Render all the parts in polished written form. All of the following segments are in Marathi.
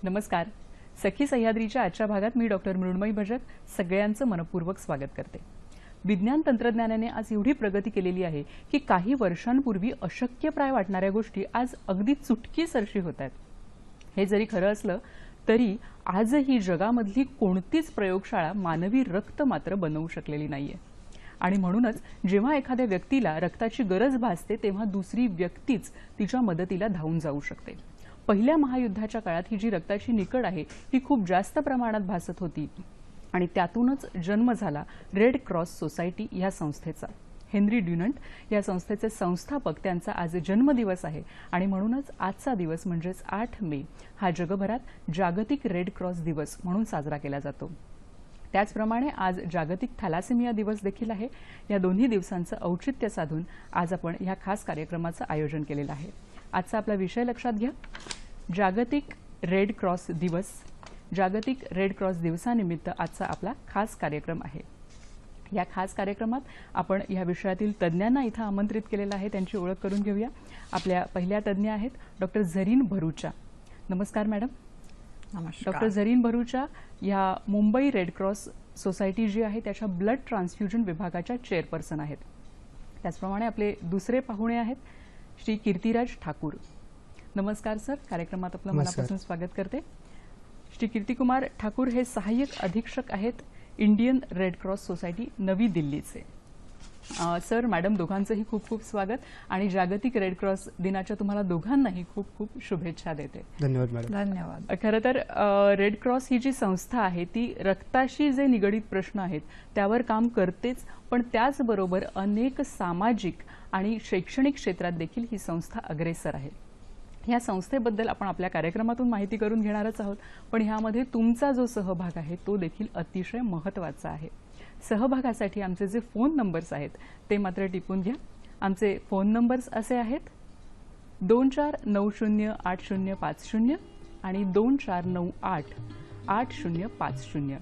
नमस्कार. सखी सह्याद्रीच्या आजच्या भागात मी डॉक्टर मृण्मयी भजक सगळ्यांचं मनपूर्वक स्वागत करते. विज्ञान तंत्रज्ञानाने आज एवढी प्रगती केलेली आहे की काही वर्षांपूर्वी अशक्यप्राय वाटणाऱ्या गोष्टी आज अगदी चुटकीसरशी होत आहेत. हे जरी खरं असलं तरी आजही जगामधली कोणतीच प्रयोगशाळा मानवी रक्त मात्र बनवू शकलेली नाहीये. आणि म्हणूनच जेव्हा एखाद्या व्यक्तीला रक्ताची गरज भासते तेव्हा दुसरी व्यक्तीच तिच्या मदतीला धावून जाऊ शकते. पहिल्या महायुद्धाच्या काळात ही जी रक्ताची निकड आहे ती खूप जास्त प्रमाणात भासत होती आणि त्यातूनच जन्म झाला रेड क्रॉस सोसायटी या संस्थेचा. हेनरी ड्युनंट या संस्थेचे संस्थापक त्यांचा आज जन्मदिवस आहे आणि म्हणूनच आजचा दिवस म्हणजेच 8 मे हा जगभरात जागतिक रेड क्रॉस दिवस म्हणून साजरा केला जातो. त्याचप्रमाणे आज जागतिक थॅलासेमिया दिवस देखील आहे. या दोन्ही दिवसांचं औचित्य साधून आज आपण या खास कार्यक्रमाचं आयोजन केलेलं आहे. आजचा आपला विषय लक्षात घ्या. जागतिक रेड क्रॉस दिवस. जागतिक रेड क्रॉस दिवसानिमित्त आजचा आपला खास कार्यक्रम आहे. या खास कार्यक्रमात आपण या विषयातील तज्ज्ञांना इथं आमंत्रित केलेलं आहे. त्यांची ओळख करून घेऊया. आपल्या पहिल्या तज्ज्ञ आहेत डॉक्टर झरीन भरूचा. नमस्कार मॅडम. नमस्कार. डॉक्टर झरीन भरूचा या मुंबई रेड क्रॉस सोसायटी जी आहे त्याच्या ब्लड ट्रान्सफ्युजन विभागाच्या चेअरपर्सन आहेत. त्याचप्रमाणे आपले दुसरे पाहुणे आहेत श्री कीर्तिराज ठाकूर. नमस्कार सर. कार्यक्रमात आपलं मनापासून स्वागत करते. श्री कीर्तिकुमार ठाकूर हे सहाय्यक अधीक्षक आहेत इंडियन रेड क्रॉस सोसायटी नवी दिल्लीचे. सर मॅडम दोघांचंही खूप खूप स्वागत आणि जागतिक रेड क्रॉस दिनाच्या तुम्हाला दोघांनाही खूप खूप शुभेच्छा देते. धन्यवाद मॅडम. धन्यवाद. खरं तर रेड क्रॉस ही जी संस्था आहे ती रक्ताशी जे निगडित प्रश्न आहेत त्यावर काम करतेच, पण त्याचबरोबर अनेक सामाजिक आणि शैक्षणिक क्षेत्रात देखील ही संस्था अग्रेसर आहे. या संस्थेबद्दल आपण आपल्या कार्यक्रमातून माहिती करून घेणारच आहोत, पण ह्यामध्ये तुमचा जो सहभाग आहे तो देखील अतिशय महत्त्वाचा आहे. सहभागासाठी आमचे जे फोन नंबर्स आहेत ते मात्र टिपून घ्या. आमचे फोन नंबर्स असे आहेत 24908050 आणि 24988050.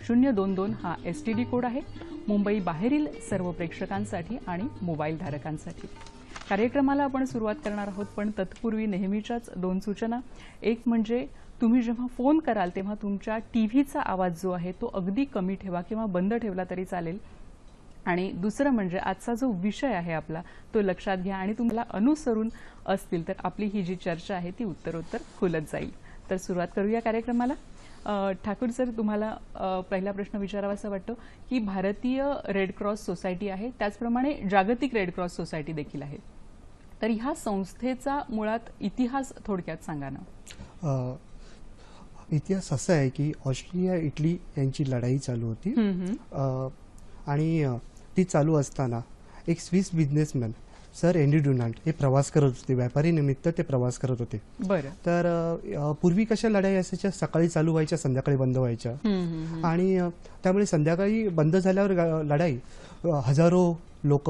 022 हा STD कोड आहे मुंबई बाहेरील सर्व प्रेक्षकांसाठी आणि मोबाईल धारकांसाठी. कार्यक्रमाला आपण सुरुवात करणार आहोत, पण तत्पूर्वी नेहमीच्याच 2 सूचना. एक म्हणजे तुम्ही जेव्हा फोन कराल तेव्हा तुमच्या टीव्हीचा आवाज जो आहे तो अगदी कमी ठेवा किंवा बंद ठेवला तरी चालेल. आणि दुसरं म्हणजे आजचा जो विषय आहे आपला तो लक्षात घ्या आणि तुम्हाला अनुसरून असतील तर आपली ही जी चर्चा आहे ती उत्तरोत्तर खुलत जाईल. तर सुरुवात करूया कार्यक्रमाला. ठाकूर सर, तुम्हाला पहिला प्रश्न विचारावासा वाटतो की भारतीय रेड क्रॉस सोसायटी आहे, त्याचप्रमाणे जागतिक रेड क्रॉस सोसायटी देखील आहे, तर ह्या संस्थेचा मुळात इतिहास थोडक्यात सांगा ना. इतिहास असा आहे की ऑस्ट्रिया इटली यांची लढाई चालू होती आणि ती चालू असताना एक स्विस बिझनेसमॅन सर हेनरी ड्युनंट हे प्रवास करत होते. व्यापारी निमित्त ते प्रवास करत होते. बरं. तर पूर्वी कशा लढाई असायच्या, सकाळी चालू व्हायच्या संध्याकाळी बंद व्हायच्या आणि त्यामुळे संध्याकाळी बंद झाल्यावर लढाई हजारो लोक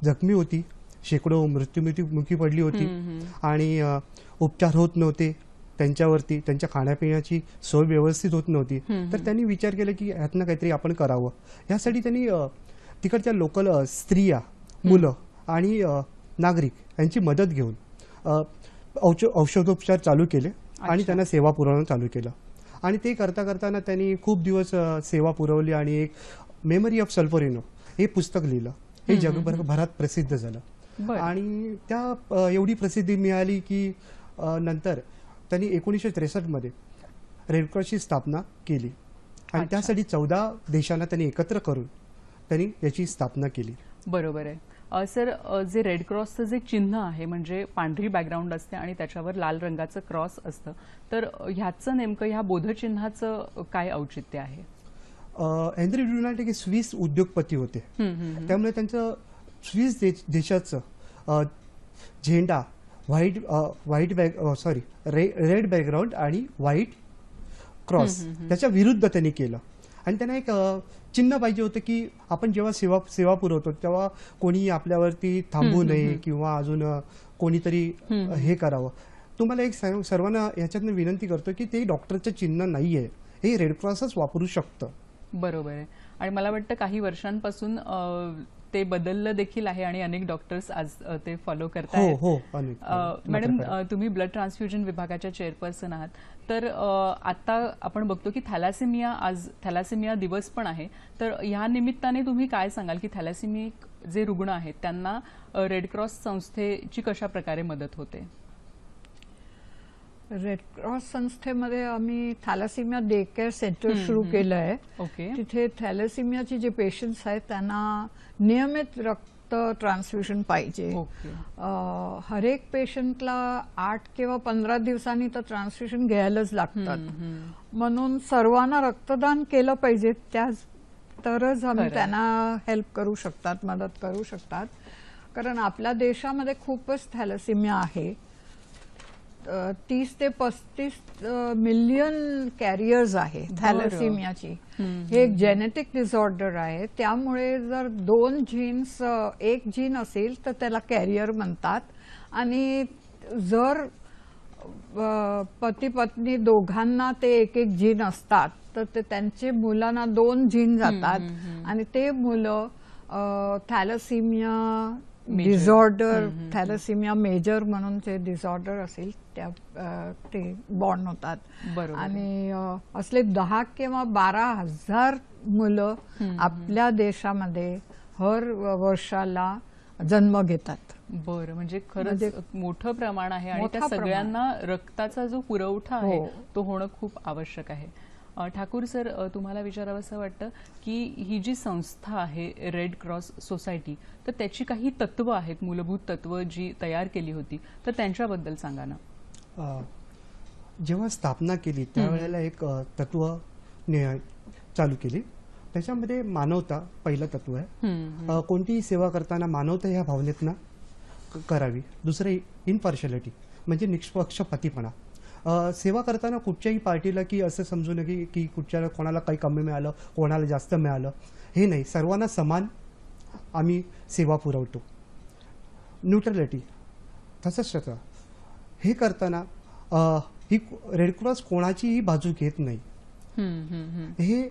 जखमी होती, शेकडो मृत्युमुखी पडली होती आणि उपचार होत नव्हते त्यांच्यावरती, त्यांच्या खाण्यापिण्याची सोय व्यवस्थित होत नव्हती. तर त्यांनी विचार केला की ह्यातनं काहीतरी आपण करावं. यासाठी त्यांनी तिकडच्या लोकल स्त्रिया, मुलं आणि नागरिक यांची मदत घेऊन औषधोपचार चालू केले आणि त्यांना सेवा पुरवणं चालू केलं. आणि ते करता करताना त्यांनी खूप दिवस सेवा पुरवली आणि एक मेमरी ऑफ सल्फरिनो हे पुस्तक लिहिलं. हे जगभरात प्रसिद्ध झालं. बरं. आणि त्या एवढी प्रसिद्धी मिळाली की नंतर त्यांनी 1963 मध्ये रेड क्रॉसची स्थापना केली आणि त्यासाठी 14 देशांना त्यांनी एकत्र करून त्यांनी याची स्थापना केली. बरोबर आहे. सर, जे रेड क्रॉसचं जे चिन्ह आहे म्हणजे पांढरी बॅकग्राऊंड असते आणि त्याच्यावर लाल रंगाचं क्रॉस असतं, तर ह्याचं नेमकं ह्या बोधचिन्हाचं काय औचित्य आहे? हेनरी डुनाल्ड हे स्विस उद्योगपती होते. त्यामुळे त्यांचं स्विस देशाचं झेंडा रेड बॅकग्राऊंड आणि व्हाईट क्रॉस त्याच्या विरुद्ध त्यांनी केलं. आणि त्यांना एक चिन्ह पाहिजे होतं की आपण जेव्हा सेवा पुरवतो तेव्हा कोणी आपल्यावरती थांबू नये किंवा अजून कोणीतरी हे करावं. तुम्हाला एक सर्वांना याच्यातनं विनंती करतो की ते डॉक्टरचं चिन्ह नाहीये, हे रेड क्रॉसच वापरू शकतं. बरोबर आहे. आणि मला वाटतं काही वर्षांपासून ते बदललं देखील आहे आणि अनेक डॉक्टर्स आज ते फॉलो करतात. हो. मॅडम, तुम्ही ब्लड ट्रान्सफ्युजन विभागाच्या चेअरपर्सन आहात, तर आता आपण बघतो की आज थॅलासेमिया दिवस पण आहे, तर ह्या निमित्ताने तुम्ही काय सांगाल की थॅलासेमिक जे रुग्ण आहेत त्यांना रेड क्रॉस संस्थेची कशा प्रकारे मदत होते? रेड क्रॉस संस्थेमध्ये आम्ही थॅलेसिमिया डे केअर सेंटर सुरू केलं आहे. ओके. तिथे थॅलेसिमियाचे जे पेशंट्स आहेत त्यांना नियमित रक्त ट्रान्सफ्युजन पाहिजे. हर एक पेशंटला 8 किंवा 15 दिवसांनी तर ट्रान्सफ्युजन घ्यायलाच लागतात. म्हणून सर्वांना रक्तदान केलं पाहिजे, तरच आम्ही त्यांना हेल्प करू शकतात, मदत करू शकतात. कारण आपल्या देशामध्ये खूपच थॅलेसिमिया आहे. 30 ते 35 मिलियन कॅरियर्स आहे थॅलेसिमियाची. हे एक जेनेटिक डिसऑर्डर आहे. त्यामुळे जर 2 जीन्स, एक जीन असेल तर त्याला कॅरियर म्हणतात. आणि जर पती पत्नी दोघांना ते एक जीन असतात तर ते त्यांचे मुलांना 2 जीन जातात आणि ते मुलं थॅलेसिमिया डिसऑर्डर, थॅलेसिमिया मेजर म्हणून जे डिसऑर्डर असेल ते बॉर्न होतात. आणि असले 10 किंवा 12,000 मुलं आपल्या देशामध्ये हर वर्षाला जन्म घेतात. बरं, म्हणजे खरंच मोठं प्रमाण आहे आणि त्या सगळ्यांना रक्ताचा जो पुरवठा आहे तो होणं खूप आवश्यक आहे. ठाकूर सर, तुम्हाला विचारावंसं वाटतं की ही जी संस्था आहे रेड क्रॉस सोसायटी, तर त्याची काही तत्व आहेत, मूलभूत तत्व जी तयार केली होती, तर त्यांच्याबद्दल सांगा ना. जेव्हा स्थापना केली त्यावेळेला एक तत्व चालू केली. त्याच्यामध्ये मानवता पहिलं तत्व आहे. कोणतीही सेवा करताना मानवता ह्या भावनेतनं करावी. दुसरं इम्पार्शियालिटी म्हणजे निष्पक्षपातीपणा. सेवा करताना कुठच्याही पार्टीला की असं समजू नये की कुठच्या कोणाला काही कमी मिळालं, कोणाला जास्त मिळालं, हे नाही. सर्वांना समान आम्ही सेवा पुरवतो. न्यूट्रलिटी तसंच हे करताना ही रेड क्रॉस कोणाचीही बाजू घेत नाही. हे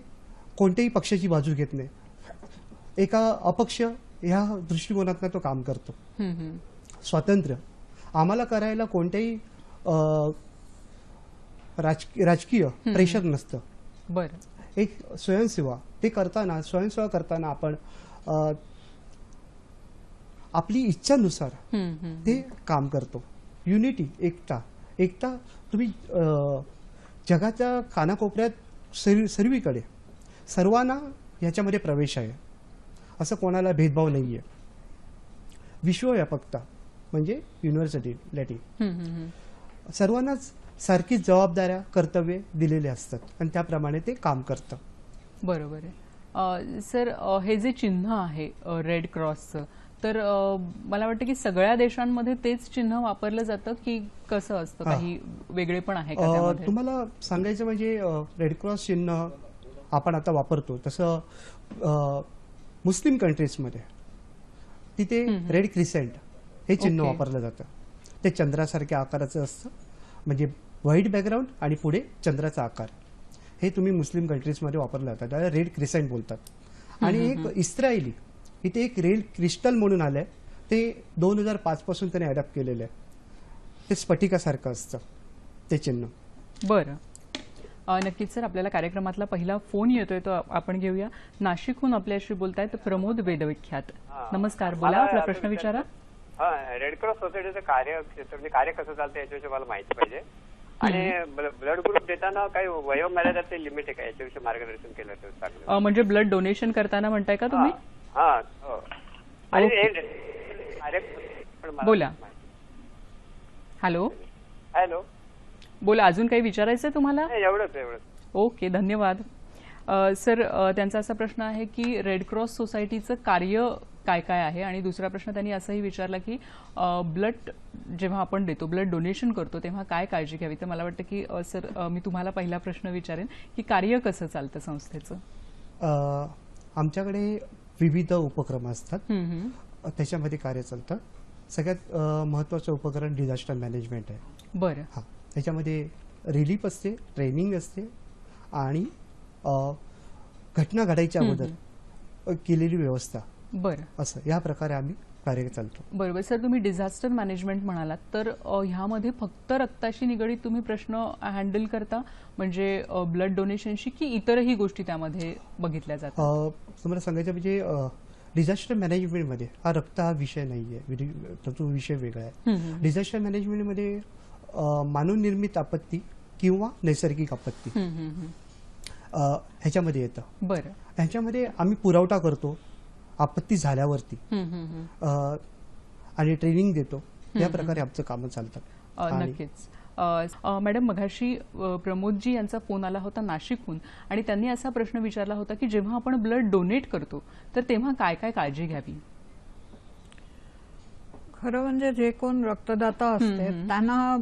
कोणत्याही पक्षाची बाजू घेत नाही. एका अपक्ष ह्या दृष्टिकोनातून तो काम करतो. स्वातंत्र्य आम्हाला करायला कोणत्याही राजकीय प्रेशर नसतं. बरं. एक स्वयंसेवा करताना आपण आपली इच्छानुसार ते काम करतो. युनिटी, एकता तुम्ही जगाच्या कानाकोपऱ्यात सर्वीकडे सर्वांना याच्यामध्ये प्रवेश आहे. असं कोणाला भेदभाव नाहीये. विश्वव्यापकता म्हणजे युनिव्हर्सॅलिटी. सर्वांनाच सारखीच जबाबदाऱ्या, कर्तव्ये दिलेले असतात आणि त्याप्रमाणे ते काम करतं. बरोबर आहे. सर, हे जे चिन्ह आहे रेड क्रॉसचं, तर मला वाटतं की सगळ्या देशांमध्ये तेच चिन्ह वापरलं जातं की कसं असतं, काही वेगळे पण आहे का त्यामध्ये? तुम्हाला सांगायचं म्हणजे रेड क्रॉस चिन्ह आपण आता वापरतो तसं मुस्लिम कंट्रीजमध्ये तिथे रेड क्रिसेंट हे चिन्ह वापरलं जातं. ते चंद्रासारख्या आकाराचं असतं, म्हणजे व्हाईट बॅकग्राऊंड आणि पुढे चंद्राचा आकार. हे तुम्ही मुस्लिम कंट्रीजमध्ये वापरलं जातं, त्याला रेड क्रिसेंट बोलतात. आणि एक इस्रायली इथे एक रेड क्रिस्टल म्हणून आलंय, ते 2005 पासून त्याने अडॅप्ट केलेलं आहे. ते स्फटिकासारखं असतं ते चिन्ह. बरं. नक्कीच सर, आपल्याला कार्यक्रमातला पहिला फोन येतोय तो आपण घेऊया. नाशिकहून आपल्याशी बोलतायत प्रमोद वेदविख्यात. नमस्कार, बोला, आपला प्रश्न विचारा. रेड क्रॉस सोसायटीचं कार्यक्षेत्र म्हणजे कार्य कसं चालतं याच्याविषयी मला माहिती पाहिजे. आणि ब्लड ग्रुप देताना काही वयोमर्यादाचे लिमिट आहे का, याच्याविषयी मार्गदर्शन केलं तर चांगलं. म्हणजे ब्लड डोनेशन करताना म्हणताय का तुम्ही? आणि बोला. हॅलो हॅलो, बोला, अजून काही विचारायचं तुम्हाला? एवढंच. ओके, धन्यवाद. सर, त्यांचा असा प्रश्न आहे की रेड क्रॉस सोसायटीचं कार्य काय काय आहे, आणि दुसरा प्रश्न त्यांनी असंही विचारला की ब्लड जेव्हा आपण देतो, ब्लड डोनेशन करतो, तेव्हा काय काळजी घ्यावी. तर मला वाटतं की सर, मी तुम्हाला पहिला प्रश्न विचारेन की कार्य कसं चालतं संस्थेचं. आमच्याकडे विविध उपक्रम असतात, त्याच्यामध्ये कार्य चालतं. सगळ्यात महत्त्वाचं उपकरण डिझास्टर मॅनेजमेंट आहे. बरं. हां, त्याच्यामध्ये रिलीफ असते, ट्रेनिंग असते, आणि घटना घडायच्या अगोदर केलेली व्यवस्था. बरं. असं या प्रकारे आम्ही कार्य चालतो. बरोबर. सर, तुम्ही डिझास्टर मॅनेजमेंट म्हणालात, तर ह्यामध्ये फक्त रक्ताशी निगडीत तुम्ही प्रश्न हँडल करता, म्हणजे ब्लड डोनेशनशी, की इतरही गोष्टी त्यामध्ये बघितल्या जातात? तुम्हाला सांगायचं म्हणजे डिझास्टर मॅनेजमेंटमध्ये हा विषय नाही आहे, तो विषय वेगळा आहे. डिझास्टर मॅनेजमेंटमध्ये मानवनिर्मित आपत्ती किंवा नैसर्गिक आपत्ती ह्याच्यामध्ये येतं. बरं. ह्याच्यामध्ये आम्ही पुरवठा करतो आपत्ती झाल्यावरती, आणि ट्रेनिंग देतो. या प्रकारे आमचं कामं चालतात. नक्कीच. मॅडम, मघाशी प्रमोदजी यांचा फोन आला होता नाशिकहून, आणि त्यांनी असा प्रश्न विचारला होता की जेव्हा आपण ब्लड डोनेट करतो तर तेव्हा काय काय काळजी घ्यावी. खरं म्हणजे जे कोण रक्तदाता असते त्यांना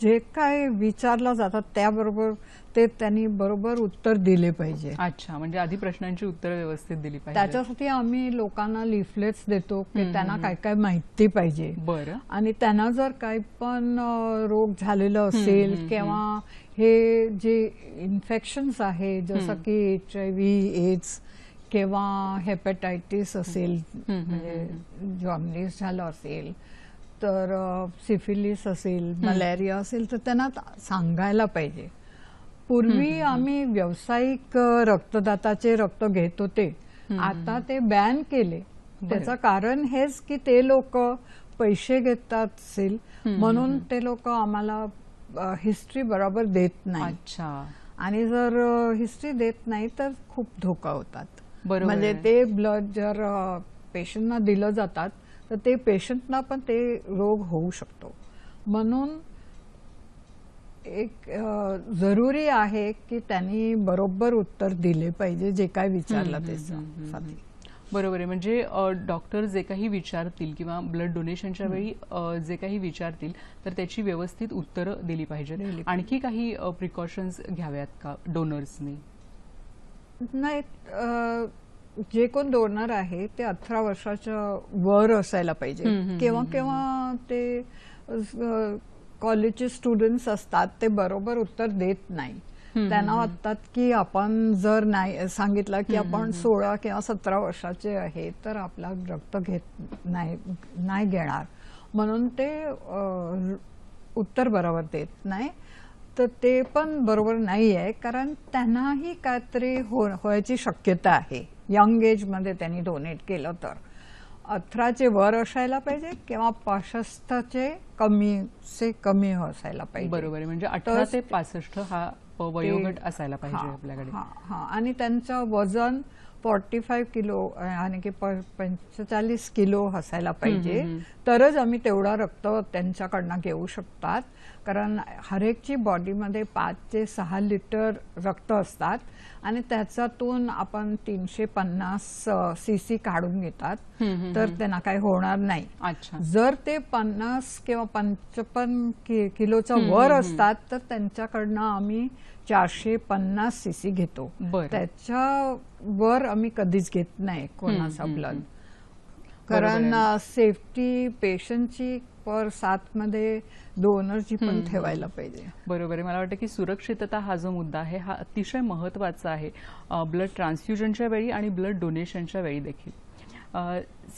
जे काय विचारलं जातात त्याबरोबर ते त्यांनी बरोबर उत्तर दिले पाहिजे. अच्छा, म्हणजे आधी प्रश्नांची उत्तरं व्यवस्थित दिली पाहिजे. त्याच्यासाठी आम्ही लोकांना लिफलेट्स देतो की त्यांना काय काय माहिती पाहिजे. बरं. आणि त्यांना जर काही पण रोग झालेला असेल किंवा हे जे इन्फेक्शन्स आहे जसं की HIV, एड्स किंवा हेपॅटायटिस असेल, म्हणजे जॉन्डिस झालं असेल, तर सिफिलिस असेल, मलेरिया असेल, तर त्यांना सांगायला पाहिजे. पूर्वी आम्ही व्यावसायिक रक्तदाताचे रक्त घेत होते, आता ते बॅन केले. त्याचं कारण हेच की ते लोक पैसे घेतात असेल म्हणून ते लोक आम्हाला हिस्ट्री बरोबर देत नाही. अच्छा. आणि जर हिस्ट्री देत नाही तर खूप धोका होतात. म्हणजे बरोबर. ते ब्लड जर पेशंटना दिलं जातात तर ते पेशंटना पण ते रोग होऊ शकतो. म्हणून एक जरुरी आहे की त्यांनी बरोबर उत्तर दिले पाहिजे जे काय विचारलं त्यासाठी. बरोबर आहे. म्हणजे डॉक्टर जे काही विचारतील किंवा ब्लड डोनेशनच्या वेळी जे काही विचारतील तर त्याची व्यवस्थित उत्तरं दिली पाहिजेत. आणखी काही प्रिकॉशन्स घ्याव्यात का डोनर्सनी? नाही, जे कोण डोनर आहे ते 18 वर्षाच्या वर असायला पाहिजे. केव्हा ते कॉलेजचे स्टुडंट्स असतात ते बरोबर उत्तर देत नाही. त्यांना वाटतात की आपण जर नाही सांगितलं की आपण 16 किंवा 17 वर्षाचे आहे तर आपला रक्त घेत नाही घेणार, म्हणून ते उत्तर बरोबर देत नाही. तर ते पण बरोबर नाही आहे, कारण त्यांनाही काहीतरी व्हायची शक्यता आहे. यंग एज मध्ये त्यांनी डोनेट केलं तर 18चे वर असायला पाहिजे किंवा 65चे कमी असायला पाहिजे. बरोबर आहे. म्हणजे 18 ते 65 हा वयोगट असायला पाहिजे आपल्याकडे. आणि त्यांचं वजन 45 किलो आणि 45 किलो असायला पाहिजे, तरच आम्ही तेवढा रक्त त्यांच्याकडनं घेऊ शकतात. कारण हरेकची बॉडीमध्ये 5 ते 6 लिटर रक्त असतात आणि त्याच्यातून आपण 350 सीसी काढून घेतात, तर त्यांना काही होणार नाही. जर ते 50 किंवा 55 किलोचा वर असतात तर त्यांच्याकडनं आम्ही 450 सीसी घेतो. त्याच्या वर आम्ही कधीच घेत नाही कोणाचा ब्लड, कारण सेफ्टी पेशंटची पर 7 मध्ये डोनरची पण ठेवायला पाहिजे. बरोबर आहे. मला वाटतं की सुरक्षितता हा जो मुद्दा आहे हा अतिशय महत्त्वाचा आहे ब्लड ट्रान्सफ्युजनच्या वेळी आणि ब्लड डोनेशनच्या वेळी देखील.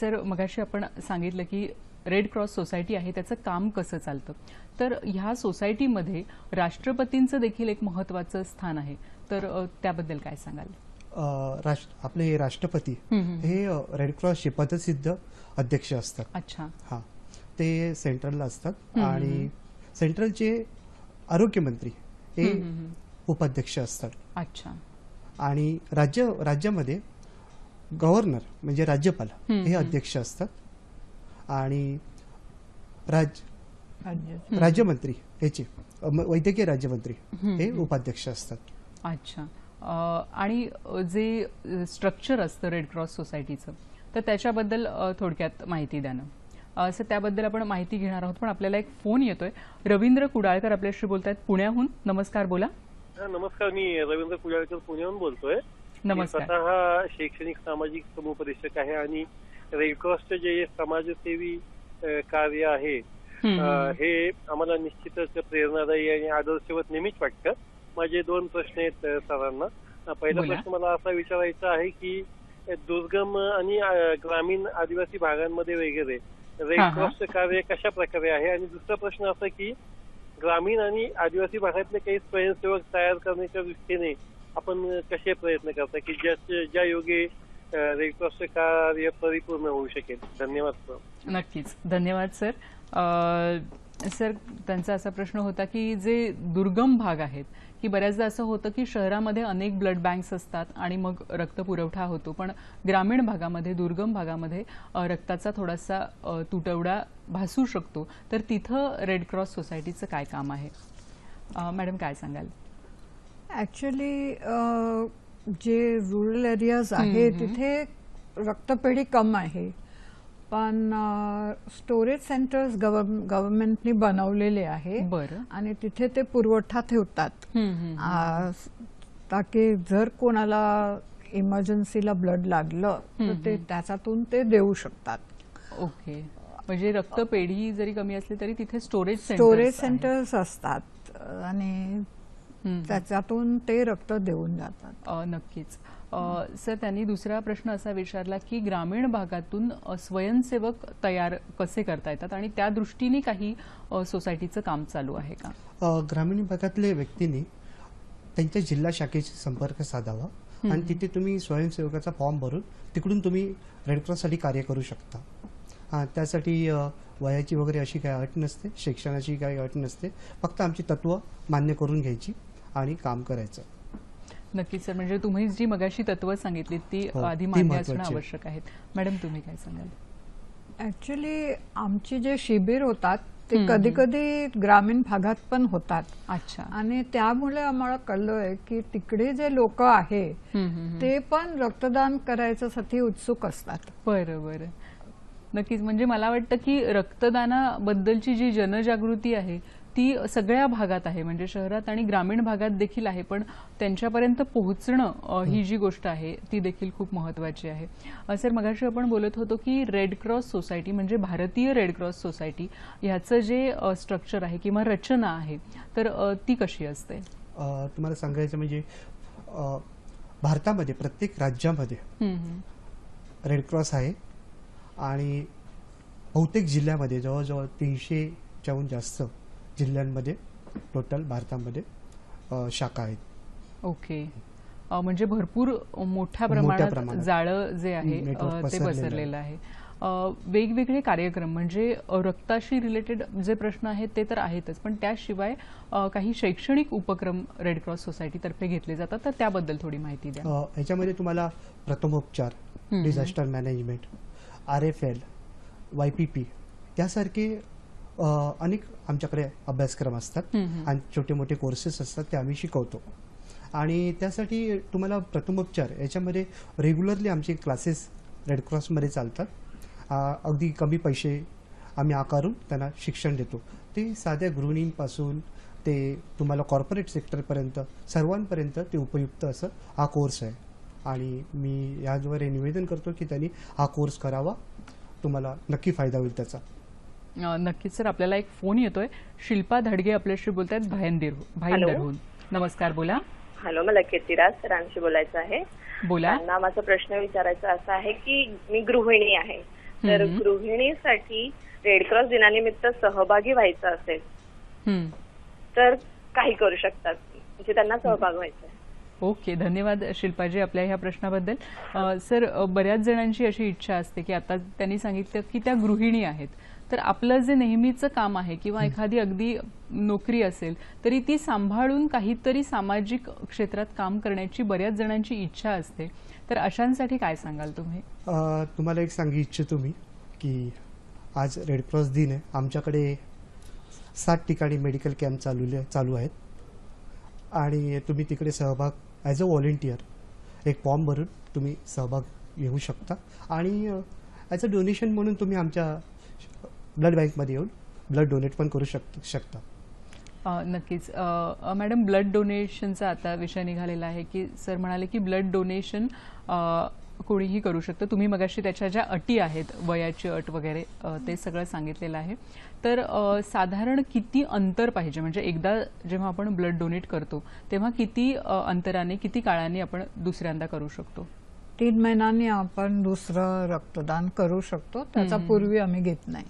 सर, मगाशी आपण सांगितलं की रेड क्रॉस सोसायटी आहे त्याचं काम कसं चालतं, तर ह्या सोसायटीमध्ये राष्ट्रपतींचं देखील एक महत्त्वाचं स्थान आहे, तर त्याबद्दल काय सांगाल? आपले राष्ट्रपती हे रेड क्रॉसचे पदसिद्ध अध्यक्ष असतात. अच्छा. हा, ते सेंट्रलला असतात आणि सेंट्रलचे आरोग्यमंत्री हे उपाध्यक्ष असतात. अच्छा. आणि राज्यामध्ये गव्हर्नर म्हणजे राज्यपाल हे अध्यक्ष असतात आणि राज्यमंत्री याचे वैद्यकीय राज्यमंत्री हे उपाध्यक्ष असतात. अच्छा. आणि जे स्ट्रक्चर असतं रेड क्रॉस सोसायटीचं, तर त्याच्याबद्दल थोडक्यात माहिती द्या ना. असं त्याबद्दल आपण माहिती घेणार आहोत, पण आपल्याला एक फोन येतोय. रवींद्र कुडाळकर आपल्याशी बोलतायत पुण्याहून. नमस्कार, बोला. नमस्कार, मी रवींद्र कुडाळकर पुण्याहून बोलतोय. नमस्कार. स्वतः शैक्षणिक सामाजिक समुपदेशक आहे आणि रेड क्रॉसचे जे समाजसेवी कार्य आहे हे आम्हाला निश्चितच प्रेरणादायी आणि आदर्शवत नेहमीच वाटतं. माझे 2 प्रश्न आहेत सरांना. पहिला प्रश्न मला असा विचारायचा आहे की दुर्गम आणि ग्रामीण आदिवासी भागांमध्ये वगैरे रेड क्रॉसचे कार्य कशा प्रकारे आहे, आणि दुसरा प्रश्न असा की ग्रामीण आणि आदिवासी भागातले काही स्वयंसेवक तयार करण्याच्या दृष्टीने आपण कसे प्रयत्न करता की ज्या योगे रेड क्रॉसचे कार्य परिपूर्ण होऊ शकेल? धन्यवाद सर. नक्कीच, धन्यवाद सर. सर, त्यांचा असा प्रश्न होता की जे दुर्गम भाग आहेत, की बऱ्याचदा असं होतं की शहरामध्ये अनेक ब्लड बँक्स असतात आणि मग रक्त पुरवठा होतो, पण ग्रामीण भागामध्ये, दुर्गम भागामध्ये रक्ताचा थोडासा तुटवडा भासू शकतो, तर तिथं रेड क्रॉस सोसायटीचं काय काम आहे? मॅडम, काय सांगाल? ॲक्च्युली जे रूरल एरियाज आहे तिथे रक्तपेढी कम आहे, पण स्टोरेज सेंटर्स गव्हर्नमेंटनी बनवलेले आहे आणि तिथे ते पुरवठा ठेवतात, ताकी जर कोणाला इमर्जन्सीला ब्लड लागलं तर ते त्याच्यातून ते देऊ शकतात. ओके. म्हणजे रक्तपेढी जरी कमी असली तरी तिथे स्टोरेज सेंटर्स असतात आणि त्याच्यातून ते रक्त देऊन जातात. नक्कीच. सर, त्यांनी दुसरा प्रश्न असा विचारला की ग्रामीण भागातून स्वयंसेवक तयार कसे करता येतात आणि त्या दृष्टीने काही सोसायटीचं काम चालू आहे का? ग्रामीण भागातले व्यक्तींनी त्यांच्या जिल्हा शाखेशी संपर्क साधावा आणि तिथे तुम्ही स्वयंसेवकाचा फॉर्म भरून तिकडून तुम्ही रेड क्रॉससाठी कार्य करू शकता. त्यासाठी वयाची वगैरे अशी काही अट नसते, शिक्षणाची काही अट नसते, फक्त आमची तत्व मान्य करून घ्यायची आणि काम करायचं. नक्कीच सर. म्हणजे तुम्ही जी मगाशी तत्व सांगितली ती आधी मान्य असणं आवश्यक आहे. मॅडम, तुम्ही काय सांगाल? ऍक्च्युली आमची जे शिबिर होतात ते कधी कधी ग्रामीण भागात पण होतात. अच्छा. आणि त्यामुळे आम्हाला कळलंय की तिकडे जे लोक आहे ते पण रक्तदान करायच्यासाठी उत्सुक असतात. बरोबर. नक्कीच. म्हणजे मला वाटतं की रक्तदानाबद्दलची जी जनजागृती आहे ती सगळ्या भागात आहे, म्हणजे शहरात आणि ग्रामीण भागात देखील आहे, पण त्यांच्यापर्यंत पोहोचणं ही जी गोष्ट आहे ती देखील खूप महत्त्वाची आहे. सर, मगाशी आपण बोलत होतो की रेड क्रॉस सोसायटी म्हणजे भारतीय रेड क्रॉस सोसायटी ह्याचं जे स्ट्रक्चर आहे किंवा रचना आहे, तर ती कशी असते? तुम्हाला सांगायचं म्हणजे भारतामध्ये प्रत्येक राज्यामध्ये रेड क्रॉस आहे आणि बहुतेक जिल्ह्यामध्ये जवळजवळ 300च्याहून जास्त जिल्ह्यांमध्ये टोटल भारतामध्ये शाखा आहेत. ओके. म्हणजे भरपूर मोठ्या प्रमाणात जाळं जे आहे ते पसरलेलं आहे. वेगवेगळे कार्यक्रम म्हणजे रक्ताशी रिलेटेड जे प्रश्न आहेत ते तर आहेतच, पण त्याशिवाय काही शैक्षणिक उपक्रम रेड क्रॉस सोसायटीतर्फे घेतले जातात, तर त्याबद्दल थोडी माहिती द्या. याच्यामध्ये तुम्हाला प्रथमोपचार, डिझास्टर मॅनेजमेंट, RFL, YPP त्यासारखे अनेक आमच्याकडे अभ्यासक्रम असतात आणि छोटे मोठे कोर्सेस असतात, ते आम्ही शिकवतो. आणि त्यासाठी तुम्हाला प्रथमोपचार याच्यामध्ये रेग्युलरली आमचे क्लासेस रेड क्रॉसमध्ये चालतात. अगदी कमी पैसे आम्ही आकारून त्यांना शिक्षण देतो. ते साध्या गृहिणींपासून ते तुम्हाला कॉर्पोरेट सेक्टरपर्यंत सर्वांपर्यंत ते उपयुक्त असं हा कोर्स आहे आणि मी याद्वारे निवेदन करतो की त्यांनी हा कोर्स करावा. तुम्हाला नक्की फायदा होईल त्याचा. नक्कीच सर. आपल्याला एक फोन येतोय. शिल्पा धडगे आपल्याशी बोलतायत भाईंदरहून. नमस्कार, बोला. हॅलो, मला कीर्तिराज सरांशी बोलायचं आहे. बोला. त्यांना माझा प्रश्न विचारायचा असा आहे की मी गृहिणी आहे, तर गृहिणीसाठी रेडक्रॉस दिनानिमित्त सहभागी व्हायचं असेल हम्म. तर काही करू शकतात, म्हणजे त्यांना सहभाग व्हायचा आहे. ओके, धन्यवाद शिल्पाजी आपल्या ह्या प्रश्नाबद्दल. सर, बऱ्याच जणांची अशी इच्छा असते की आता त्यांनी सांगितलं की त्या गृहिणी आहेत, तर आपलं जे नेहमीचं काम आहे किंवा एखादी अगदी नोकरी असेल तरी ती सांभाळून काहीतरी सामाजिक क्षेत्रात काम करण्याची बऱ्याच जणांची इच्छा असते, तर अशांसाठी काय सांगाल तुम्ही? तुम्हाला एक सांगू इच्छितो मी की आज रेडक्रॉस दिन आहे. आमच्याकडे 7 ठिकाणी मेडिकल कॅम्प चालू आहेत आणि तुम्ही तिकडे सहभाग ॲज अ व्हॉलेंटियर एक फॉर्म भरून तुम्ही सहभाग घेऊ शकता आणि ॲज अ डोनेशन म्हणून तुम्ही आमच्या ब्लड बँकमध्ये येऊन ब्लड डोनेट पण करू शकता. नक्कीच. मॅडम, ब्लड डोनेशनचा आता विषय निघालेला आहे की सर म्हणाले की ब्लड डोनेशन कोणीही करू शकतं. तुम्ही मगाशी त्याच्या ज्या अटी आहेत, वयाची अट वगैरे, ते सगळं सांगितलेलं आहे. तर साधारण किती अंतर पाहिजे, म्हणजे एकदा जेव्हा आपण ब्लड डोनेट करतो तेव्हा किती अंतराने, किती काळाने आपण दुसऱ्यांदा करू शकतो? 3 महिन्यांनी आपण दुसरं रक्तदान करू शकतो, त्याचा पूर्वी आम्ही घेत नाही.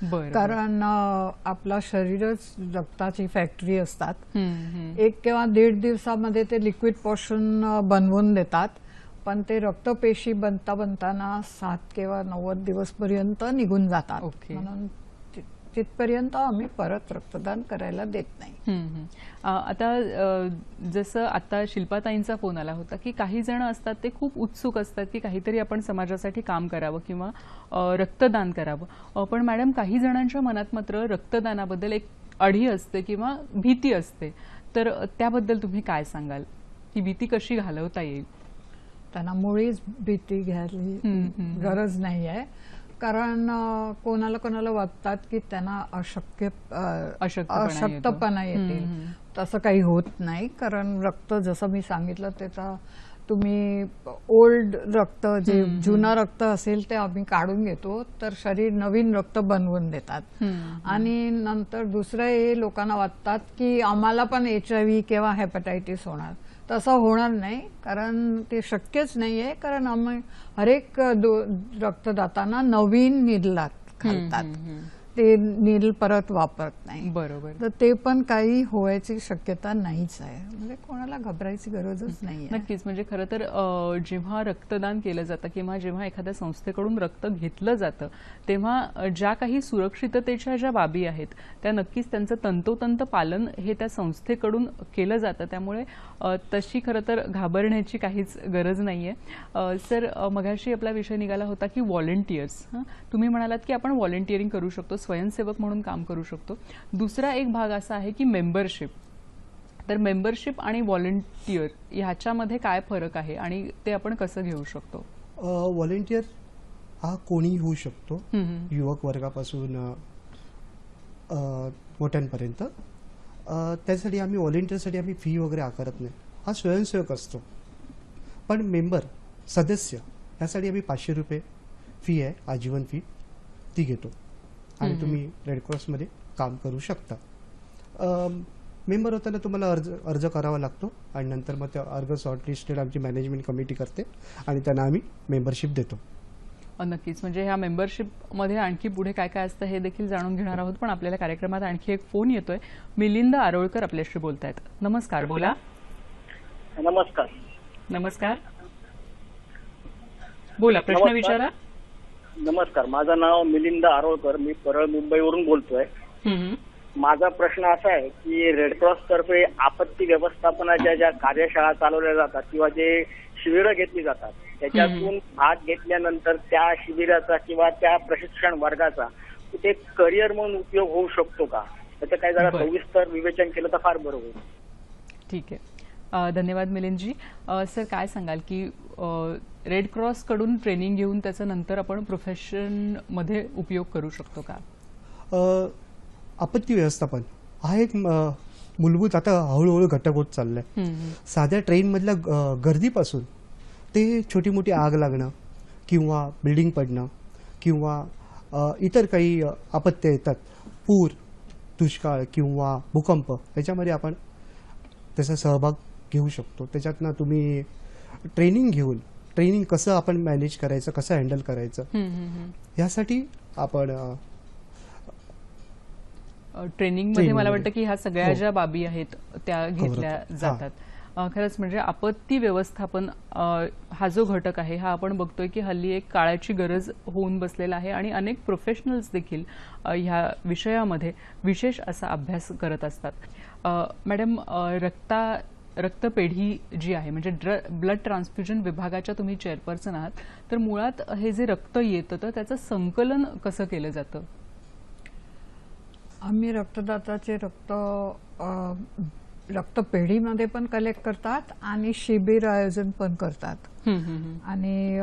बरं. कारण आपला शरीरच रक्ताची फॅक्टरी असतात. 1 किंवा 1.5 दिवसामध्ये ते लिक्विड पोर्शन बनवून देतात, पण ते रक्तपेशी बनताना 7 किंवा 90 दिवस पर्यंत निघून जातात. ओके. म्हणून तिथपर्यंत आम्ही परत रक्तदान करायला देत नाही. आता जसं आता शिल्पाताईंचा फोन आला होता की काही जण असतात ते खूप उत्सुक असतात की काहीतरी आपण समाजासाठी काम करावं किंवा रक्तदान करावं, पण मॅडम काही जणांच्या मनात मात्र रक्तदानाबद्दल एक अढी असते किंवा भीती असते, तर त्याबद्दल तुम्ही काय सांगाल? ही भीती कशी घालवता येईल? त्यांना मुळीच भीती घ्यायची गरज नाही आहे, कारण कोणाला वाटतात की त्यांना अशक्तपणा येतील. तसं काही होत नाही, कारण रक्त जसं मी सांगितलं त्याचा तुम्ही ओल्ड रक्त, जे जुनं रक्त असेल ते आम्ही काढून घेतो, तर शरीर नवीन रक्त बनवून देतात. आणि नंतर दुसरं हे लोकांना वाटतात की आम्हाला पण HIV किंवा हेपॅटायटिस होणार. तसं होणार नाही, कारण ते शक्यच नाही आहे, कारण आम्ही हरेक रक्तदातांना नवीन नीडल घालतात, ते नीडल परत वापरत नाही. बरोबर. तर ते पण काही होण्याची शक्यता नाहीच आहे, म्हणजे कोणाला घबरायची गरजच नाही. नक्कीच. म्हणजे खरं तर जेव्हा रक्तदान केलं जातं किंवा जेव्हा एखाद्या संस्थेकडून रक्त घेतलं जातं तेव्हा ज्या काही सुरक्षिततेच्या ज्या बाबी आहेत त्या नक्कीच त्यांचं तंतोतंत पालन हे त्या संस्थेकडून केलं जातं, त्यामुळे तशी खरं तर घाबरण्याची काहीच गरज नाहीये. सर, मगाशी आपला विषय निघाला होता की व्हॉलेंटियर्स, तुम्ही म्हणालात की आपण व्हॉलेंटिअरिंग करू शकतो, स्वयंसेवक म्हणून काम करू शकतो. दुसरा एक भाग असा आहे की मेंबरशिप. तर मेंबरशिप आणि व्हॉलेंटियर ह्याच्यामध्ये काय फरक आहे आणि ते आपण कसं घेऊ शकतो? व्हॉलेंटियर हा कोणीही होऊ शकतो, युवक वर्गापासून मोठ्यांपर्यंत. त्यासाठी आम्ही व्हॉलेंटियरसाठी आम्ही फी वगैरे आकारत नाही, हा स्वयंसेवक असतो. पण मेंबर, सदस्य, यासाठी आम्ही 500 रुपये फी आहे, आजीवन फी, ती घेतो आणि तुम्ही रेडक्रॉसमध्ये काम करू शकता. मेंबर होताना तुम्हाला अर्ज करावा लागतो आणि नंतर मग त्या अर्ज शॉर्टलिस्टेड आमची मॅनेजमेंट कमिटी करते आणि त्यांना आम्ही मेंबरशिप देतो. नक्कीच. म्हणजे ह्या मेंबरशिपमध्ये आणखी पुढे काय काय असतं हे देखील जाणून घेणार आहोत, पण आपल्याला कार्यक्रमात आणखी एक फोन येतोय. मिलिंद आरोळकर आपल्याशी बोलतायत. नमस्कार, बोला. नमस्कार. नमस्कार, बोला, प्रश्न विचारा. नमस्कार, माझं नाव मिलिंद आरोळकर, मी परळ मुंबईवरून बोलतोय. माझा प्रश्न असा आहे की रेडक्रॉस तर्फे आपत्ती व्यवस्थापनाच्या ज्या कार्यशाळा चालवल्या जातात किंवा जे शिबिरं घेतली जातात त्याच्यातून भाग घेतल्यानंतर त्या शिबिराचा किंवा त्या प्रशिक्षण वर्गाचा कुठे करिअर म्हणून उपयोग होऊ शकतो का? त्याचं काही जरा सविस्तर विवेचन केलं तर फार बरं होईल. ठीक आहे, धन्यवाद मिलिंदजी. सर, काय सांगाल की रेड क्रॉस कडून ट्रेनिंग घेऊन त्याचा नंतर आपण प्रोफेशन मध्ये उपयोग करू शकतो का? आपत्ती व्यवस्थापन हा एक मूलभूत आता हळूहळू घटक होत चाललाय. साध्या ट्रेनमधल्या गर्दीपासून ते छोटी मोठी आग लागणं किंवा बिल्डिंग पडणं किंवा इतर काही आपत्त्या येतात, पूर, दुष्काळ किंवा भूकंप, याच्यामध्ये आपण त्याचा सहभाग घेऊ शकतो. त्याच्यातनं तुम्ही ट्रेनिंग कसं आपण मॅनेज करायचं, कसं हँडल करायचं, यासाठी आपण ट्रेनिंगमध्ये मला ट्रेनिंगमध्ये. वाटतं की ह्या सगळ्या हो. ज्या बाबी आहेत त्या घेतल्या होतात. जातात. खरंच म्हणजे आपत्ती व्यवस्थापन हा जो घटक आहे हा आपण बघतोय की हल्ली एक काळाची गरज होऊन बसलेला आहे आणि अनेक प्रोफेशनल्स देखील ह्या विषयामध्ये विशेष असा अभ्यास करत असतात. मॅडम, रक्तपेढी जी आहे म्हणजे ब्लड ट्रान्सफ्युजन विभागाच्या तुम्ही चेअरपर्सन आहात, तर मुळात हे जे रक्त येतं तर त्याचं संकलन कसं केलं जातं? आम्ही रक्तदाताचे रक्तपेढीमध्ये पण कलेक्ट करतात आणि शिबिर आयोजन पण करतात. आणि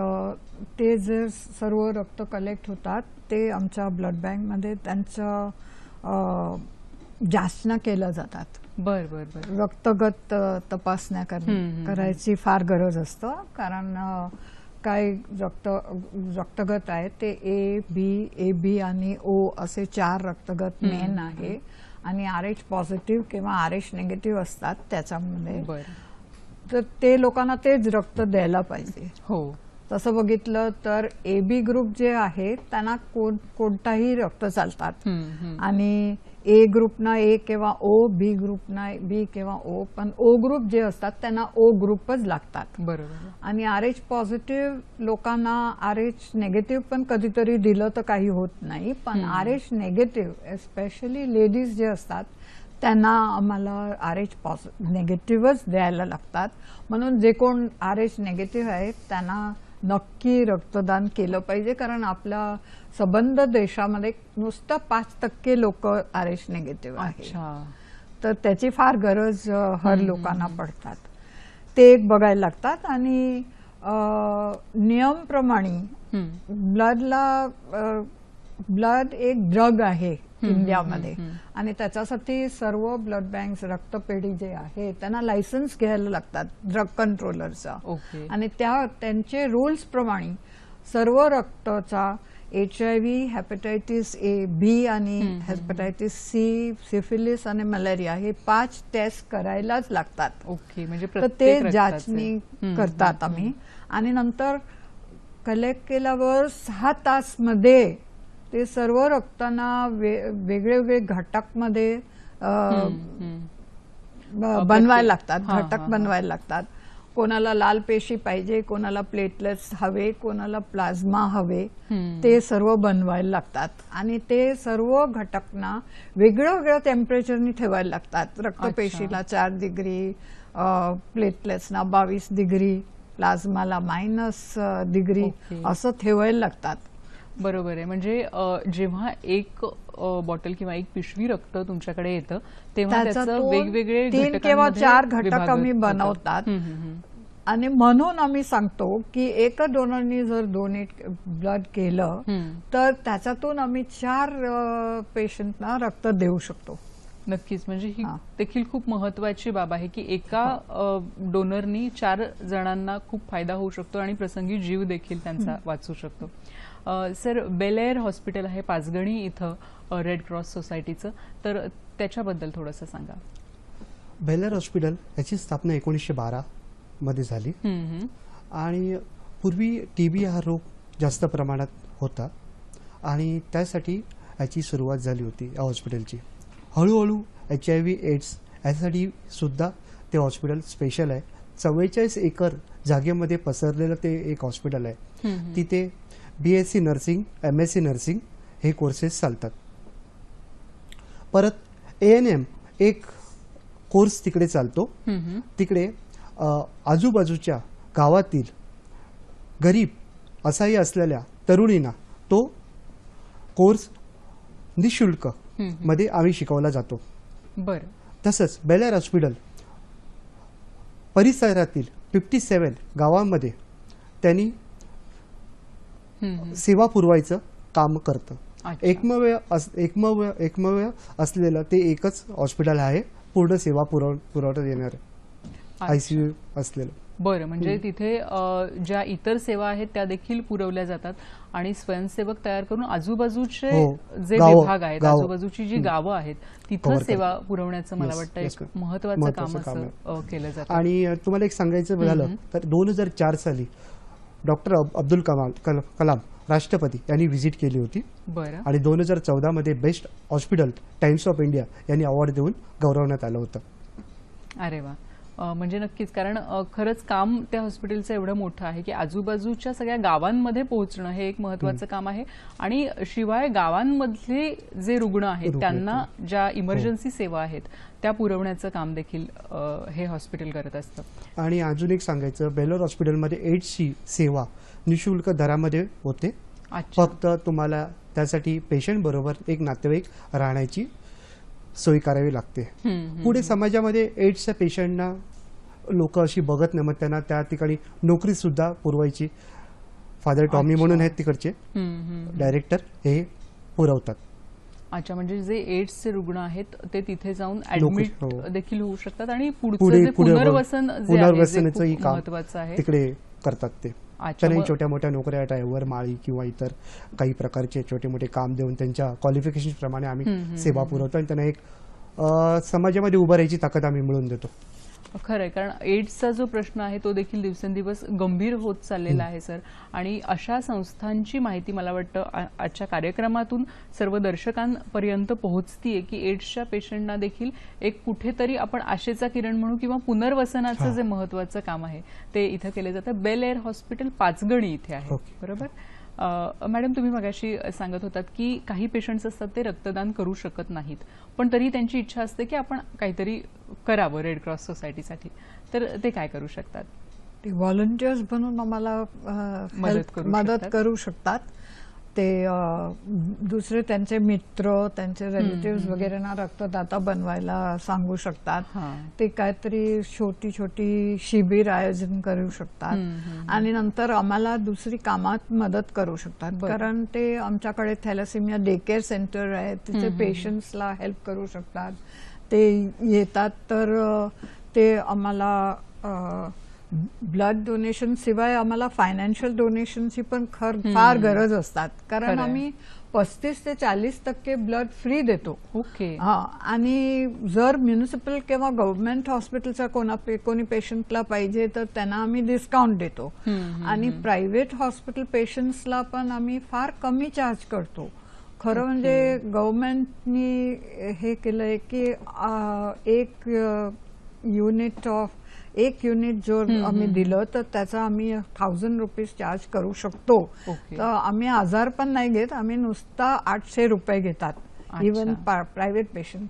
ते जे सर्व रक्त कलेक्ट होतात ते आमच्या ब्लड बँकमध्ये त्यांचं जाचना केल्या जातात. बर बर बर. रक्तगत तपासण्या करायची फार गरज असतं, कारण काय रक्तगत आहेत ते ए बी आणि ओ असे 4 रक्तगट मेन आहे आणि RH पॉझिटिव्ह किंवा RH निगेटिव्ह असतात त्याच्यामध्ये. तर ते लोकांना तेच रक्त द्यायला पाहिजे. हो. तसं बघितलं तर AB ग्रुप जे आहे त्यांना कोणताही रक्त चालतात आणि A ग्रुपना A किंवा O, B ग्रुपना B किंवा O, पण O ग्रुप जे असतात त्यांना O ग्रुपच लागतात. बरोबर. आणि RH पॉझिटिव्ह लोकांना RH निगेटिव्ह पण कधीतरी दिलं तर काही होत नाही, पण RH निगेटिव्ह एस्पेशली लेडीज जे असतात त्यांना आम्हाला RH निगेटिव्हच द्यायला लागतात. म्हणून जे कोण RH निगेटिव्ह आहेत त्यांना नक्की रक्तदान केलं पाहिजे, कारण आपल्या संबंध देशामध्ये नुसतं 5% लोक RH निगेटिव्ह आहेत. तर त्याची फार गरज हर लोकांना पडतात. ते एक बघायला लागतात. आणि नियमप्रमाणे ब्लड एक ड्रग आहे इंडियामध्ये आणि त्याच्यासाठी सर्व ब्लड बँक रक्तपेढी जे आहे त्यांना लायसन्स घ्यायला लागतात ड्रग कंट्रोलरचा. आणि त्यांचे रूल्स प्रमाणे सर्व रक्ताचा HIV, हेपॅटायटिस A, B आणि हेपॅटायटिस C, सिफिलिस आणि मलेरिया हे 5 टेस्ट करायलाच लागतात. ओके. म्हणजे तर ते जाचणी करतात आम्ही. आणि नंतर कलेक्ट केल्यावर 6 तासमध्ये ते सर्व रक्तांना वेगवेगळे घटकमध्ये बनवायला लागतात, घटक बनवायला लागतात. कोणाला लाल पेशी पाहिजे, कोणाला प्लेटलेट्स हवे, कोणाला प्लाझ्मा हवे, ते सर्व बनवायला लागतात. आणि ते सर्व घटकना वेगळ्या वेगळ्या टेम्परेचरनी ठेवायला लागतात. रक्तपेशीला 4 डिग्री, प्लेटलेट्सना 22 डिग्री, प्लाझ्माला -डिग्री असं ठेवायला लागतात. बरोबर आहे. म्हणजे जेव्हा एक बॉटल किंवा एक पिशवी रक्त तुमच्याकडे येतं तेव्हा त्याचं वेगवेगळे 3 किंवा 4 घटक आम्ही बनवतात. आणि म्हणून आम्ही सांगतो की एका डोनरनी जर डोनेट ब्लड केलं तर त्याच्यातून आम्ही 4 पेशंटना रक्त देऊ शकतो. नक्कीच. म्हणजे ही देखील खूप महत्वाची बाब आहे की एका डोनरनी 4 जणांना खूप फायदा होऊ शकतो आणि प्रसंगी जीव देखील त्यांचा वाचू शकतो. सर, बेल एअर हॉस्पिटल आहे पाचगणी इथं रेड क्रॉस सोसायटीचं, तर त्याच्याबद्दल थोडंसं सांगा. बेल एअर हॉस्पिटल याची स्थापना 1912 मध्ये झाली आणि पूर्वी TB हा रोग जास्त प्रमाणात होता आणि त्यासाठी याची सुरुवात झाली होती या हॉस्पिटलची. हळूहळू HIV AIDS यासाठी सुद्धा ते हॉस्पिटल स्पेशल आहे. 44 एकर जागेमध्ये पसरलेलं ते एक हॉस्पिटल आहे. तिथे BSc नर्सिंग, MSc नर्सिंग हे कोर्सेस चालतात. परत ANM एक कोर्स तिकडे चालतो. तिकडे आजूबाजूच्या गावातील गरीब असहाय्य असलेल्या तरुणींना तो कोर्स निशुल्क मध्ये आम्ही शिकवला जातो. बरं. तसंच बेल एअर हॉस्पिटल परिसरातील 57 गावांमध्ये त्यांनी सेवा पुरवायचं काम करतं. एकमेव असलेलं ते एकच हॉस्पिटल आहे पूर्ण सेवा पुरवठा देणार ICU असलेलं. बरं. म्हणजे तिथे ज्या इतर सेवा आहेत त्या देखील पुरवल्या जातात आणि स्वयंसेवक तयार करून आजूबाजूचे जे विभाग आहेत, आजूबाजूची जी गावं आहेत तिथं सेवा पुरवण्याचं मला वाटतं एक महत्वाचं काम असं केलं जातं. आणि तुम्हाला एक सांगायचं झालं तर 2004 साली डॉक्टर अब्दुल कलाम राष्ट्रपती यांनी व्हिजिट केली होती बरं. आणि 2014 मध्ये best hospital times of India यांनी अवॉर्ड देऊन गौरवण्यात आलं होतं. अरे वा. म्हणजे नक्कीच, कारण खरंच काम त्या हॉस्पिटलचं एवढं मोठं आहे की आजूबाजूच्या सगळ्या गावांमध्ये पोहोचणं हे एक महत्त्वाचं काम आहे. आणि शिवाय गावांमधले जे रुग्ण आहेत त्यांना ज्या इमर्जन्सी सेवा आहेत त्या पुरवण्याचं काम देखील हे हॉस्पिटल करत असतं. आणि अजून एक सांगायचं, बेलोर हॉस्पिटलमध्ये एड्सची सेवा निशुल्क दरामध्ये होते. फक्त तुम्हाला त्यासाठी पेशंट बरोबर एक नातेवाईक राहण्याची सोय करावी लागते. पुढे समाजामध्ये एड्सच्या पेशंटना लोक अशी बघत नाही, मग त्यांना त्या ठिकाणी नोकरी सुद्धा पुरवायची. फादर टॉमी म्हणून आहेत तिकडचे डायरेक्टर, हे पुरवतात. अच्छा, म्हणजे जे एड्सचे रुग्ण आहेत ते तिथे जाऊन ऍडमिट देखील होऊ शकतात आणि पुढचं पुढे पुनर्वसनाचंही काम महत्त्वाचं आहे तिकडे करतात. ते त्यांना छोट्या मोठ्या नोकऱ्या, ड्रायव्हर, माळी किंवा इतर काही प्रकारचे छोटे मोठे काम देऊन त्यांच्या क्वालिफिकेशन प्रमाणे आम्ही सेवा पुरवतो आणि त्यांना एक समाजामध्ये उभं राहायची ताकद आम्ही मिळवून देतो. खरंय, कारण एड्सचा जो प्रश्न आहे तो देखील दिवसेंदिवस गंभीर होत चाललेला आहे सर. आणि अशा संस्थांची माहिती मला वाटतं आजच्या कार्यक्रमातून सर्व दर्शकांपर्यंत पोहोचतीये की एड्सच्या पेशंटना देखील एक कुठेतरी आपण आशेचा किरण म्हणू किंवा पुनर्वसनाचं जे महत्त्वाचं काम आहे ते इथं केलं जातं. बेल एअर हॉस्पिटल पाचगणी इथे आहे, बरोबर. मॅडम, तुम्ही मगाशी सांगत होतात की काही पेशंट्स असतात ते रक्तदान करू शकत नाहीत, पण तरी त्यांची इच्छा असते की आपण काहीतरी करावं रेड क्रॉस सोसायटीसाठी, तर ते काय करू शकतात? ते व्हॉलंटियर्स बनून आम्हाला मदत करू शकतात. ते दुसरे त्यांचे मित्र, त्यांचे रिलेटिव्स वगैरेंना रक्तदाता बनवायला सांगू शकतात. ते काहीतरी छोटी छोटी शिबिर आयोजन करू शकतात आणि नंतर आम्हाला दुसरी कामात मदत करू शकतात. कारण ते आमच्याकडे थॅलेसेमिया डे केअर सेंटर आहे, तिथे पेशंट्सला हेल्प करू शकतात. ते येतात तर ते आम्हाला ब्लड डोनेशन शिवाय आम्हाला फायनान्शियल डोनेशनची पण फार गरज असतात. कारण आम्ही 35 ते 40% ब्लड फ्री देतो. ओके. आणि जर म्युनिसिपल किंवा गव्हर्नमेंट हॉस्पिटलचा कोणी पेशंटला पाहिजे तर त्यांना आम्ही डिस्काउंट देतो. आणि प्रायव्हेट हॉस्पिटल पेशंट्सला पण आम्ही फार कमी चार्ज करतो. खरं म्हणजे गव्हर्नमेंटनी हे केलंय की एक युनिट जर आम्ही दिलं तर त्याचा आम्ही 1000 रुपीज चार्ज करू शकतो. तर आम्ही 1000 पण नाही घेत, आम्ही नुसता 800 रुपये घेतात इव्हन प्रायव्हेट पेशंट.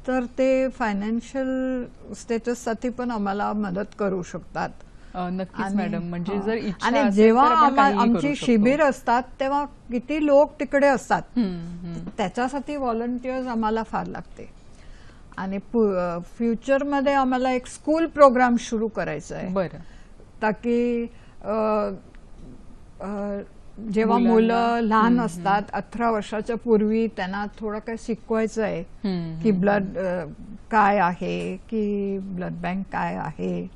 तर ते फायनान्शियल स्टेटससाठी पण आम्हाला मदत करू शकतात. नक्कीच मॅडम. म्हणजे जर इच्छा आणि जेव्हा आमची शिबिर असतात तेव्हा किती लोक तिकडे असतात, त्याच्यासाठी व्हॉलंटियर्स आम्हाला फार लागते. आणि फ्युचरमध्ये आम्हाला एक स्कूल प्रोग्राम सुरू करायचा आहे. बरं. ताकी जेव्हा मुलं लहान असतात 18 वर्षाच्या पूर्वी त्यांना थोडं काय शिकवायचं आहे की ब्लड काय आहे, की ब्लड बँक काय आहे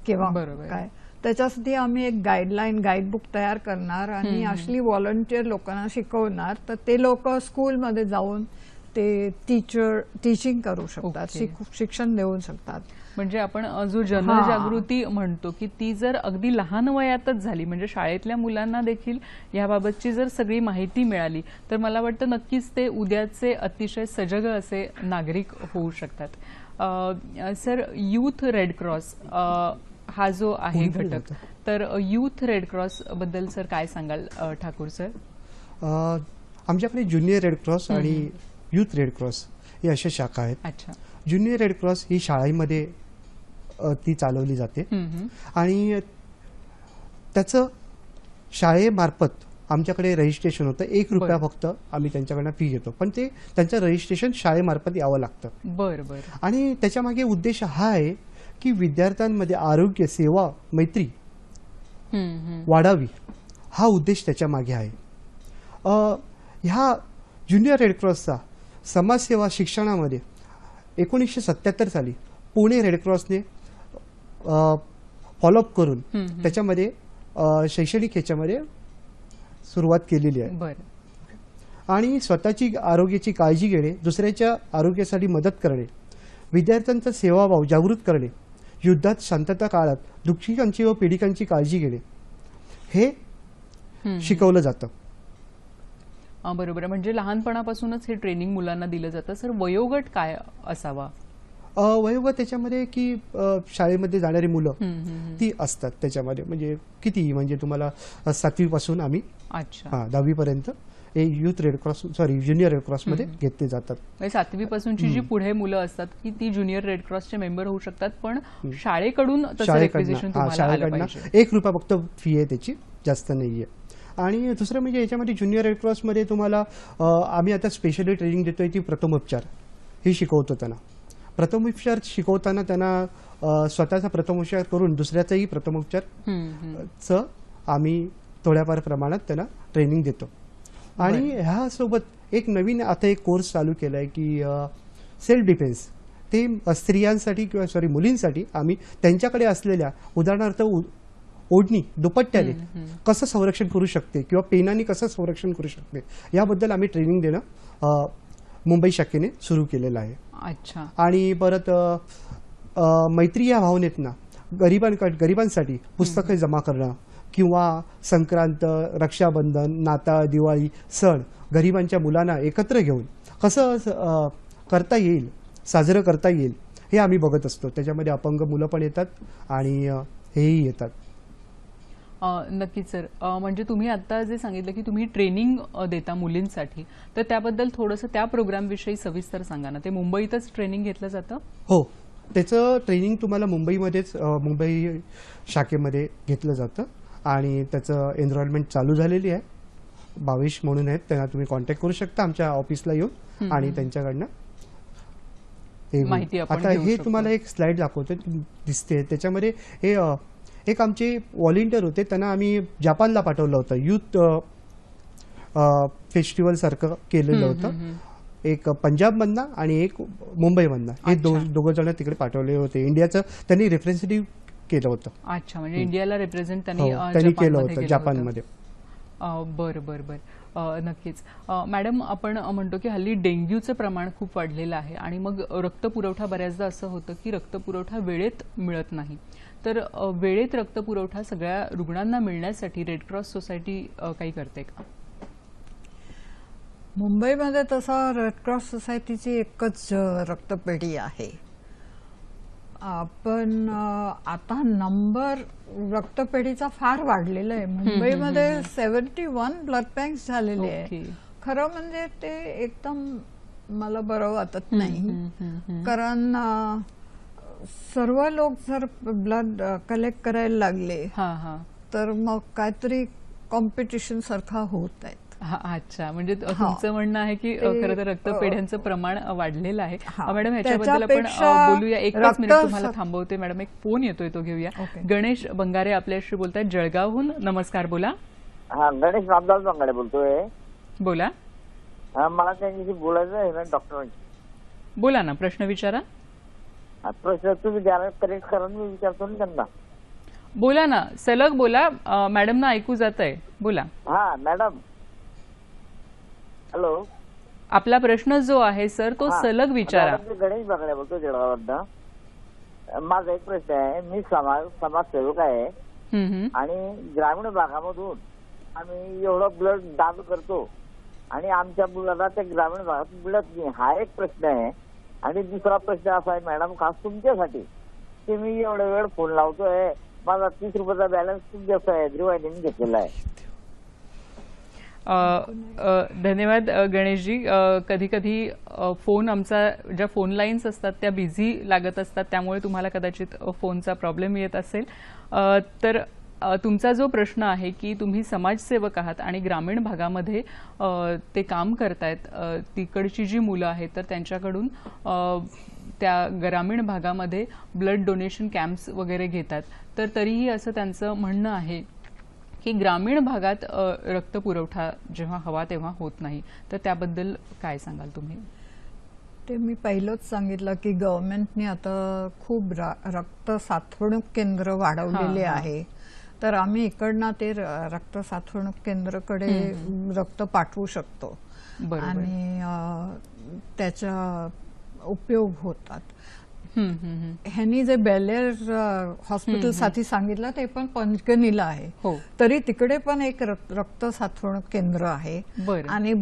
किंवा काय. त्याच्यासाठी आम्ही एक गाईडबुक तयार करणार आणि असली व्हॉलंटियर लोकांना शिकवणार. तर ते लोक स्कूलमध्ये जाऊन ते टीचिंग करू शकतात, शिक्षण देऊ शकतात. म्हणजे आपण जो जनजागृती म्हणतो की ती जर अगदी लहान वयातच झाली, म्हणजे शाळेतल्या मुलांना देखील याबाबतची जर सगळी माहिती मिळाली तर मला वाटतं नक्कीच ते उद्याचे अतिशय सजग असे नागरिक होऊ शकतात. सर, युथ रेड क्रॉस हा जो आहे घटक, तर युथ रेड क्रॉस बद्दल सर काय सांगाल ठाकूर सर? आमच्याकडे ज्युनियर रेड क्रॉस आणि युथ रेड क्रॉस ही अशा शाखा आहेत. अच्छा. ज्युनियर रेड क्रॉस ही शाळेमध्ये ती चालवली जाते आणि त्याचं शाळेमार्फत आमच्याकडे रजिस्ट्रेशन होतं. 1 रुपया फक्त आम्ही त्यांच्याकडनं फी घेतो, पण ते त्यांचं रजिस्ट्रेशन शाळेमार्फत यावं लागतं. बरं. आणि त्याच्यामागे उद्देश हा आहे की विद्यार्थ्यांमध्ये आरोग्य सेवा मैत्री वाढावी, हा उद्देश त्याच्या मागे आहे. ह्या ज्युनियर रेड क्रॉसचा समाजसेवा शिक्षणामध्ये 1977 साली पुणे रेड क्रॉसने फॉलोअप करून त्याच्यामध्ये शैक्षणिक ह्याच्यामध्ये सुरुवात केलेली आहे. आणि स्वतःची आरोग्याची काळजी घेणे, दुसऱ्याच्या आरोग्यासाठी मदत करणे, विद्यार्थ्यांचा सेवाभाव जागृत करणे, युद्धात शांतता काळात दुःखितांची व पीडितांची काळजी घेणे, हे शिकवलं जातं. बरोबर. म्हणजे लहानपणापासूनच हे ट्रेनिंग मुलांना दिलं जातं. सर, वयोगट काय असावा? वयोगट त्याच्यामध्ये की शाळेमध्ये जाणारी मुलं ती असतात त्याच्यामध्ये, म्हणजे किती, म्हणजे तुम्हाला 7वी पासून आम्ही 10वी पर्यंत हे youth red cross junior red cross मध्ये घेतले जातात. 7वी पासूनची जी पुढे मुलं असतात की ती ज्युनियर रेड क्रॉसचे मेंबर होऊ शकतात, पण शाळेकडून तसं रिक्विजिशन तुम्हाला आलं पाहिजे. ₹1 फक्त फी आहे त्याची, जास्त नाहीये. आणि दुसरं म्हणजे याच्यामध्ये ज्युनियर रेड क्रॉसमध्ये तुम्हाला आम्ही आता स्पेशली ट्रेनिंग देतोय ती प्रथमोपचार ही शिकवतो. त्यांना प्रथमोपचार शिकवताना त्यांना स्वतःचा प्रथमोपचार करून दुसऱ्याचाही प्रथमोपचारचं आम्ही थोड्याफार प्रमाणात त्यांना ट्रेनिंग देतो. आणि ह्यासोबत एक नवीन आता एक कोर्स चालू केलाय की सेल्फ डिफेन्स. ते स्त्रियांसाठी किंवा मुलींसाठी आम्ही त्यांच्याकडे असलेल्या उदाहरणार्थ ओढणी, दुपट्ट्याने कसं संरक्षण करू शकते किंवा पेनाने कसं संरक्षण करू शकते याबद्दल आम्ही ट्रेनिंग देणं मुंबई शाखेने सुरू केलेलं आहे. अच्छा. आणि परत मैत्री या भावनेतना गरिबांसाठी पुस्तकं जमा करणं किंवा संक्रांत, रक्षाबंधन, नाताळ, दिवाळी सण गरिबांच्या मुलांना एकत्र घेऊन कसं करता येईल, साजरं करता येईल हे आम्ही बघत असतो. त्याच्यामध्ये अपंग मुलं पण येतात आणि हेही येतात. नक्कीच सर. म्हणजे तुम्ही आता जे सांगितलं की तुम्ही ट्रेनिंग देता मुलींसाठी, तर त्याबद्दल थोडंसं त्या प्रोग्रामविषयी सविस्तर सांगा ना. ते मुंबईतच ट्रेनिंग घेतलं जातं? हो, त्याचं ट्रेनिंग तुम्हाला मुंबईमध्येच मुंबई शाखेमध्ये घेतलं जातं आणि त्याचं एनरोलमेंट चालू झालेली आहे. 22 म्हणून आहेत, त्यांना तुम्ही कॉन्टॅक्ट करू शकता आमच्या ऑफिसला येऊन आणि त्यांच्याकडनं माहिती आपण आता हे तुम्हाला एक स्लाइड दाखवतो, दिसते त्याच्यामध्ये. हे एक आमचे व्हॉलेंटियर होते, त्यांना आम्ही जपानला पाठवलं होतं. युथ फेस्टिवल सारखं केलेलं होतं. एक पंजाबमधनं आणि एक मुंबईमधनं, हे दोघं जण तिकडे पाठवले होते. इंडियाचं त्यांनी रिप्रेझेंटेटिव्ह केलं होतं. अच्छा, म्हणजे इंडियाला रिप्रेझेंट त्यांनी केलं होतं जपानमध्ये. बरं बरं बरं. नक्कीच. मॅडम, आपण म्हणतो की हल्ली डेंग्यूचं प्रमाण खूप वाढलेलं आहे आणि मग रक्तपुरवठा बऱ्याचदा असं होतं की रक्तपुरवठा वेळेत मिळत नाही. तर वेळेत रक्तपुरवठा सगळ्या रुग्णांना मिळण्यासाठी रेड क्रॉस सोसायटी काही करते का? मुंबईमध्ये तसा रेड क्रॉस सोसायटीची एकच रक्तपेढी आहे. पण आता नंबर रक्तपेढीचा फार वाढलेला आहे. मुंबईमध्ये 71 ब्लड बँक्स झालेले आहे. खरं म्हणजे ते एकदम मला बरं वाटत नाही, कारण सर्व लोक जर ब्लड कलेक्ट करायला लागले तर मग काहीतरी कॉम्पिटिशन सारखा होत आहेत. अच्छा, म्हणजे तुमचं म्हणणं आहे की खरं तर रक्तपेढ्यांचं प्रमाण वाढलेलं आहे. मॅडम, ह्याच्याबद्दल आपण बोलूया. एकच मिनिट तुम्हाला थांबवते मॅडम, एक फोन येतोय, तो घेऊया. गणेश बंगारे आपल्याशी बोलतायत जळगावहून. नमस्कार, बोला. गणेश रामदास बंगारे बोलतोय. बोला. मला त्यांच्याशी बोलायचं आहे डॉक्टर. बोला ना, प्रश्न विचारा. प्रश्न तुम्ही करेक्ट करा, मी विचारतो ना त्यांना. बोला ना, सलग बोला, मॅडम ना ऐकू जात आहे. बोला. हा मॅडम, हॅलो. आपला प्रश्न जो आहे सर तो सलग विचारा. गणेश बंगारे बोलतो जळगाववरनं. माझा एक प्रश्न आहे. मी समाजसेवक आहे आणि ग्रामीण भागामधून आम्ही एवढं ब्लड दान करतो आणि आमच्या मुलांना त्या ग्रामीण भागात मिळत नाही. हा एक प्रश्न आहे. आणि दुसरा प्रश्न असा आहे मॅडम, खास तुमच्यासाठी, की मी एवढा वेळ फोन लावतोय, माझा 30 रुपयाचा बॅलन्स तुमच्या सह्याद्री घेतलेला आहे. धन्यवाद गणेशजी. कधी कधी फोन आमचा, ज्या फोन लाईन्स असतात त्या बिझी लागत असतात, त्यामुळे तुम्हाला कदाचित फोनचा प्रॉब्लेम येत असेल. तर तुमचा जो प्रश्न आहे की तुम्ही समाजसेवक आहात आणि ग्रामीण भागामध्ये ते काम करतायत, तिकडची जी मुलं आहेत तर त्यांच्याकडून त्या ग्रामीण भागामध्ये ब्लड डोनेशन कॅम्प्स वगैरे घेतात, तर तरीही असं त्यांचं म्हणणं आहे की ग्रामीण भागात रक्तपुरवठा जेव्हा हवा तेव्हा होत नाही. तर त्याबद्दल काय सांगाल तुम्ही? ते मी पहिलंच सांगितलं की गव्हर्नमेंटने आता खूप रक्त साठवणूक केंद्र वाढवलेले आहे. तर आम्ही इकडनं ते रक्त साठवणूक केंद्राकडे रक्त पाठवू शकतो आणि त्याचा उपयोग होतात. ह्यांनी जे बेलेर हॉस्पिटल साठी सांगितलं ते पण पंचगणीला आहे. हो. तरी तिकडे पण एक रक्त साठवण केंद्र आहे. बरं. आणि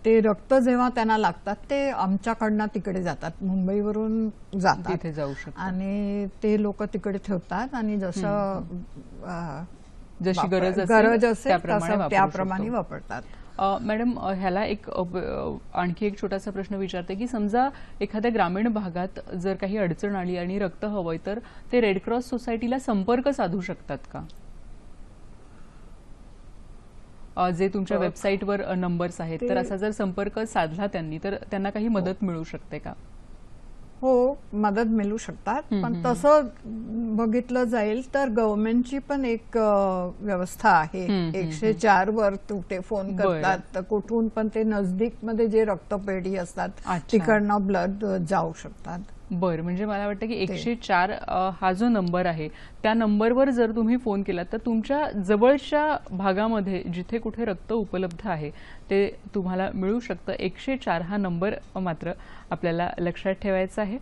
ते रक्त जेव्हा त्यांना लागतात ते आमच्याकडनं तिकडे जातात, मुंबईवरून जातात, तिथे जाऊ शकतात. आणि ते लोक तिकडे ठेवतात आणि जसं जशी गरज असेल त्याप्रमाणे त्याप्रमाणे वापरतात. मॅडम, ह्याला एक आणखी एक छोटासा प्रश्न विचारते की समजा एखाद्या ग्रामीण भागात जर काही अडचण आली आणि रक्त हवंय तर ते रेड क्रॉस सोसायटीला संपर्क साधू शकतात का? जे तुमच्या वेबसाईटवर नंबर्स आहेत, तर असा जर संपर्क साधला त्यांनी तर त्यांना काही मदत मिळू शकते का? हो, मदत मिळू शकतात. पण तसं बघितलं जाईल तर गव्हर्नमेंटची पण एक व्यवस्था आहे. 104 वर ते फोन करतात, तर कुठून पण ते नजदीक मध्ये जे रक्तपेढी असतात तिकडनं ब्लड जाऊ शकतात. बरं, म्हणजे मला वाटतं की 104 हा जो नंबर आहे त्या नंबरवर जर तुम्ही फोन केलात तर तुमच्या जवळच्या भागामध्ये जिथे कुठे रक्त उपलब्ध आहे ते तुम्हाला मिळू शकतं. 104 हा नंबर मात्र आपल्याला लक्षात ठेवायचा आहे.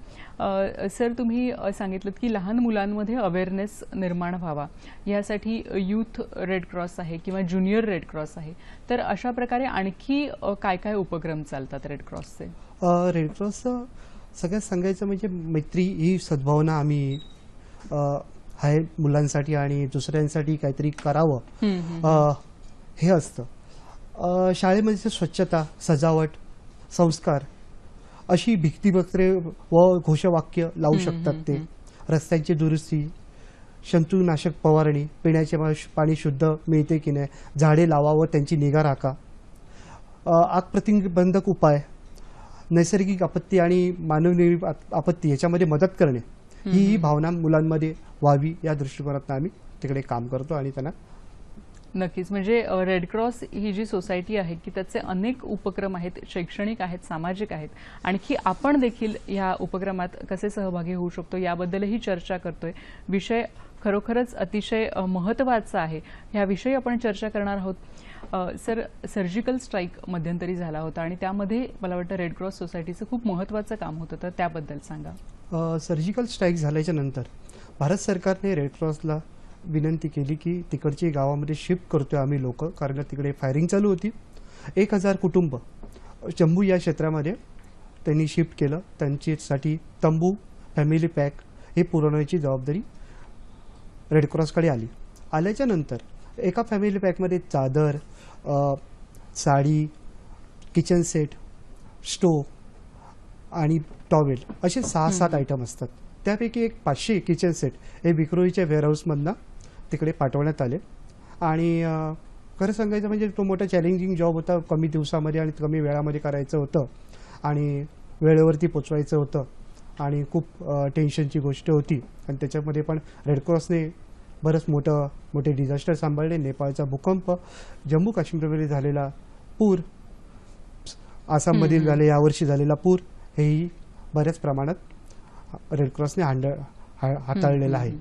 सर, तुम्ही सांगितलं की लहान मुलांमध्ये अवेअरनेस निर्माण व्हावा यासाठी यूथ रेड क्रॉस आहे किंवा ज्युनियर रेड क्रॉस आहे, तर अशा प्रकारे आणखी काय काय उपक्रम चालतात रेड क्रॉसचे? रेड क्रॉस सगळ्यात सांगायचं म्हणजे मैत्री ही सद्भावना आम्ही आहे मुलांसाठी आणि दुसऱ्यांसाठी काहीतरी करावं हे असतं. शाळेमध्ये स्वच्छता, सजावट, संस्कार अशी भित्तीपत्रे व घोषवाक्य लावू शकतात ते. रस्त्यांची दुरुस्ती, जंतुनाशक फवारणी, पिण्याचे पाणी शुद्ध मिळते की नाही, झाडे लावा व त्यांची निगा राखा, आग प्रतिबंधक उपाय, नैसर्गिक आपत्ती आणि मानवनिर्मित आपत्ती याच्यामध्ये मदत करणे ही भावना मुलांमध्ये व्हावी या दृष्टिकोनातून आम्ही तिकडे काम करतो आणि त्यांना. नक्कीच, म्हणजे रेड क्रॉस ही जी सोसायटी आहे की त्याचे अनेक उपक्रम आहेत, शैक्षणिक आहेत, सामाजिक आहेत. आणखी आपण देखील या उपक्रमात कसे सहभागी होऊ शकतो याबद्दलही चर्चा करतोय. विषय खरोखरच अतिशय महत्त्वाचा आहे. याविषयी आपण चर्चा करणार आहोत. सर, सर्जिकल स्ट्राईक मध्यंतरी झाला होता आणि त्यामध्ये मला वाटतं रेड क्रॉस सोसायटीचं खूप महत्त्वाचं काम होतं, तर त्याबद्दल सांगा. सर्जिकल स्ट्राईक झाल्याच्या नंतर भारत सरकारने रेड क्रॉसला विनंती केली की तिकडची गावामध्ये शिफ्ट करतोय आम्ही लोक, कारण तिकडे फायरिंग चालू होती. 1000 कुटुंब जम्मू या क्षेत्रामध्ये त्यांनी शिफ्ट केलं. त्यांच्यासाठी तंबू, फॅमिली पॅक हे पुरवण्याची जबाबदारी रेड क्रॉसकडे आली. आल्याच्या नंतर एका फॅमिली पॅकमध्ये चादर, साडी, किचन सेट, स्टोव आणि टॉवेल असे 6-7 आयटम असतात. त्यापैकी एक 500 किचन सेट हे विक्रोळीच्या वेअरहाऊसमधनं तिकडे पाठवण्यात आले. आणि खरं सांगायचं म्हणजे तो मोठा चॅलेंजिंग जॉब होता. कमी दिवसामध्ये आणि कमी वेळामध्ये करायचं होतं आणि वेळेवरती पोचवायचं होतं आणि खूप टेन्शनची गोष्ट होती. आणि त्याच्यामध्ये पण रेड क्रॉसने बरंच मोठे डिझास्टर सांभाळले. नेपाळचा भूकंप, जम्मू काश्मीरमध्ये झालेला पूर, आसाममधील यावर्षी झालेला पूर हेही बऱ्याच प्रमाणात रेड क्रॉसने हाताळलेला आहे.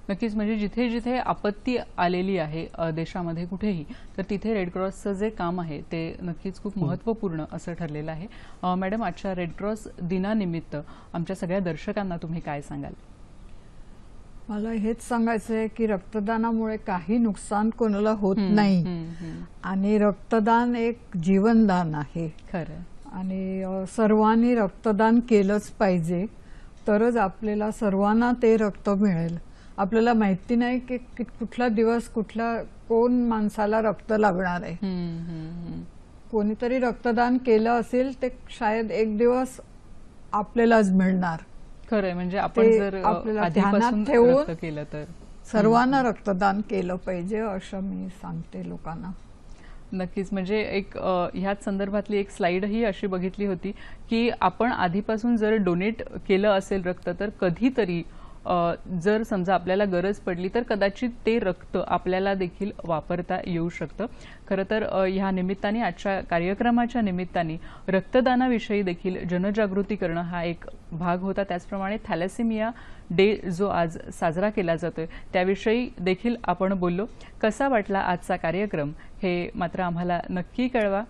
नक्कीच, म्हणजे जिथे जिथे आपत्ती आलेली आहे देशामध्ये कुठेही, तर तिथे रेड क्रॉसचं जे काम आहे ते नक्कीच खूप महत्त्वपूर्ण असं ठरलेलं आहे. मॅडम, आजच्या रेड क्रॉस दिनानिमित्त आमच्या सगळ्या दर्शकांना तुम्ही काय सांगाल? मला हेच सांगायचं आहे की रक्तदानामुळे काही नुकसान कोणाला होत नाही आणि रक्तदान एक जीवनदान आहे. खरं. आणि सर्वांनी रक्तदान केलंच पाहिजे, तरच आपल्याला सर्वांना ते रक्त मिळेल. आपल्याला माहिती नाही की कुठला दिवस कोण माणसाला रक्त लागणार आहे. कोणीतरी रक्तदान केलं असेल ते शायद एक दिवस आपल्यालाच मिळणार. खरंय, म्हणजे आपण जर आपल्याला ध्यानात ठेवून केलं तर सर्वांना रक्तदान केलं पाहिजे असं मी सांगते लोकांना. नक्कीच, म्हणजे एक ह्याच संदर्भातली एक स्लाइड ही अशी बघितली होती की आपण आधीपासून जर डोनेट केलं असेल रक्त तर कधीतरी जर समजा आपल्याला गरज पडली तर कदाचित ते रक्त आपल्याला देखील वापरता येऊ शकतं. खरं तर ह्या निमित्ताने, आजच्या कार्यक्रमाच्या निमित्ताने रक्तदानाविषयी देखील जनजागृती करणं हा एक भाग होता. त्याचप्रमाणे थॅलेसेमिया डे जो आज साजरा केला जातोय त्याविषयी देखील आपण बोललो. कसा वाटला आजचा कार्यक्रम हे मात्र आम्हाला नक्की कळवा.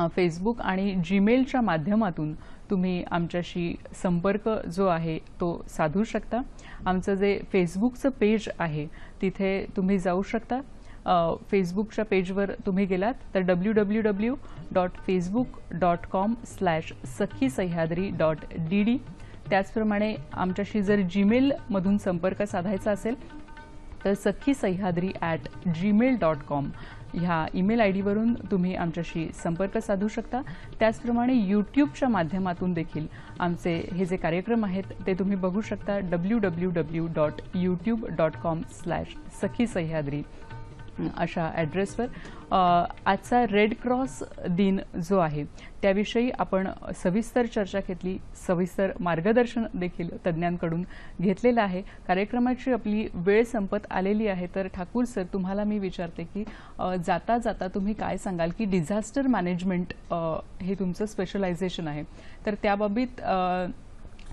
फेसबुक आणि जीमेलच्या माध्यमातून तुम्ही आमच्याशी संपर्क जो आहे तो साधू शकता. आमचं जे फेसबुकचं पेज आहे तिथे तुम्ही जाऊ शकता. फेसबुकच्या पेजवर तुम्ही गेलात तर www.facebook.com/sakhisayadri.dd. त्याचप्रमाणे आमच्याशी जर जीमेलमधून संपर्क साधायचा असेल तर sakhisayadri@gmail.com ह्या ईमेल आय डीवरून तुम्ही आमच्याशी संपर्क साधू शकता. त्याचप्रमाणे यूट्यूबच्या माध्यमातून देखील आमचे हे जे कार्यक्रम आहेत ते तुम्ही बघू शकता. www.youtube.com/sakhisayadri अशा ॲड्रेसवर. आजचा रेड क्रॉस दिन जो आहे त्याविषयी आपण सविस्तर चर्चा घेतली, सविस्तर मार्गदर्शन देखील तज्ज्ञांकडून घेतलेलं आहे. कार्यक्रमाची आपली वेळ संपत आलेली आहे. तर ठाकूर सर, तुम्हाला मी विचारते की जाता जाता तुम्ही काय सांगाल की डिझास्टर मॅनेजमेंट हे तुमचं स्पेशलायझेशन आहे, तर त्याबाबतीत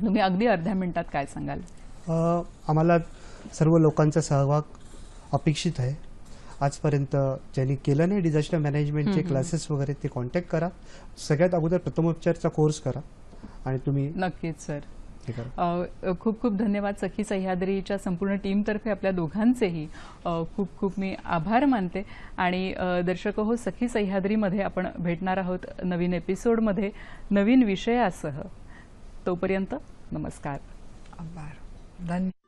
तुम्ही अगदी अर्ध्या मिनिटात काय सांगाल? आम्हाला सर्व लोकांचा सहभाग अपेक्षित आहे. आजपर्यंत ज्यांनी केलं नाही डिझास्टर मॅनेजमेंटचे क्लासेस वगैरे ते कॉन्टॅक्ट करा. सगळ्यात अगोदर प्रथमोपचारचा कोर्स करा आणि तुम्ही नक्कीच सर. खूप खूप धन्यवाद. सखी सह्याद्रीच्या संपूर्ण टीमतर्फे आपल्या दोघांचेही खूप खूप मी आभार मानते. आणि दर्शक हो, सखी सह्याद्रीमध्ये आपण भेटणार आहोत नवीन एपिसोडमध्ये नवीन विषयासह. तोपर्यंत नमस्कार. आभार. धन्यवाद.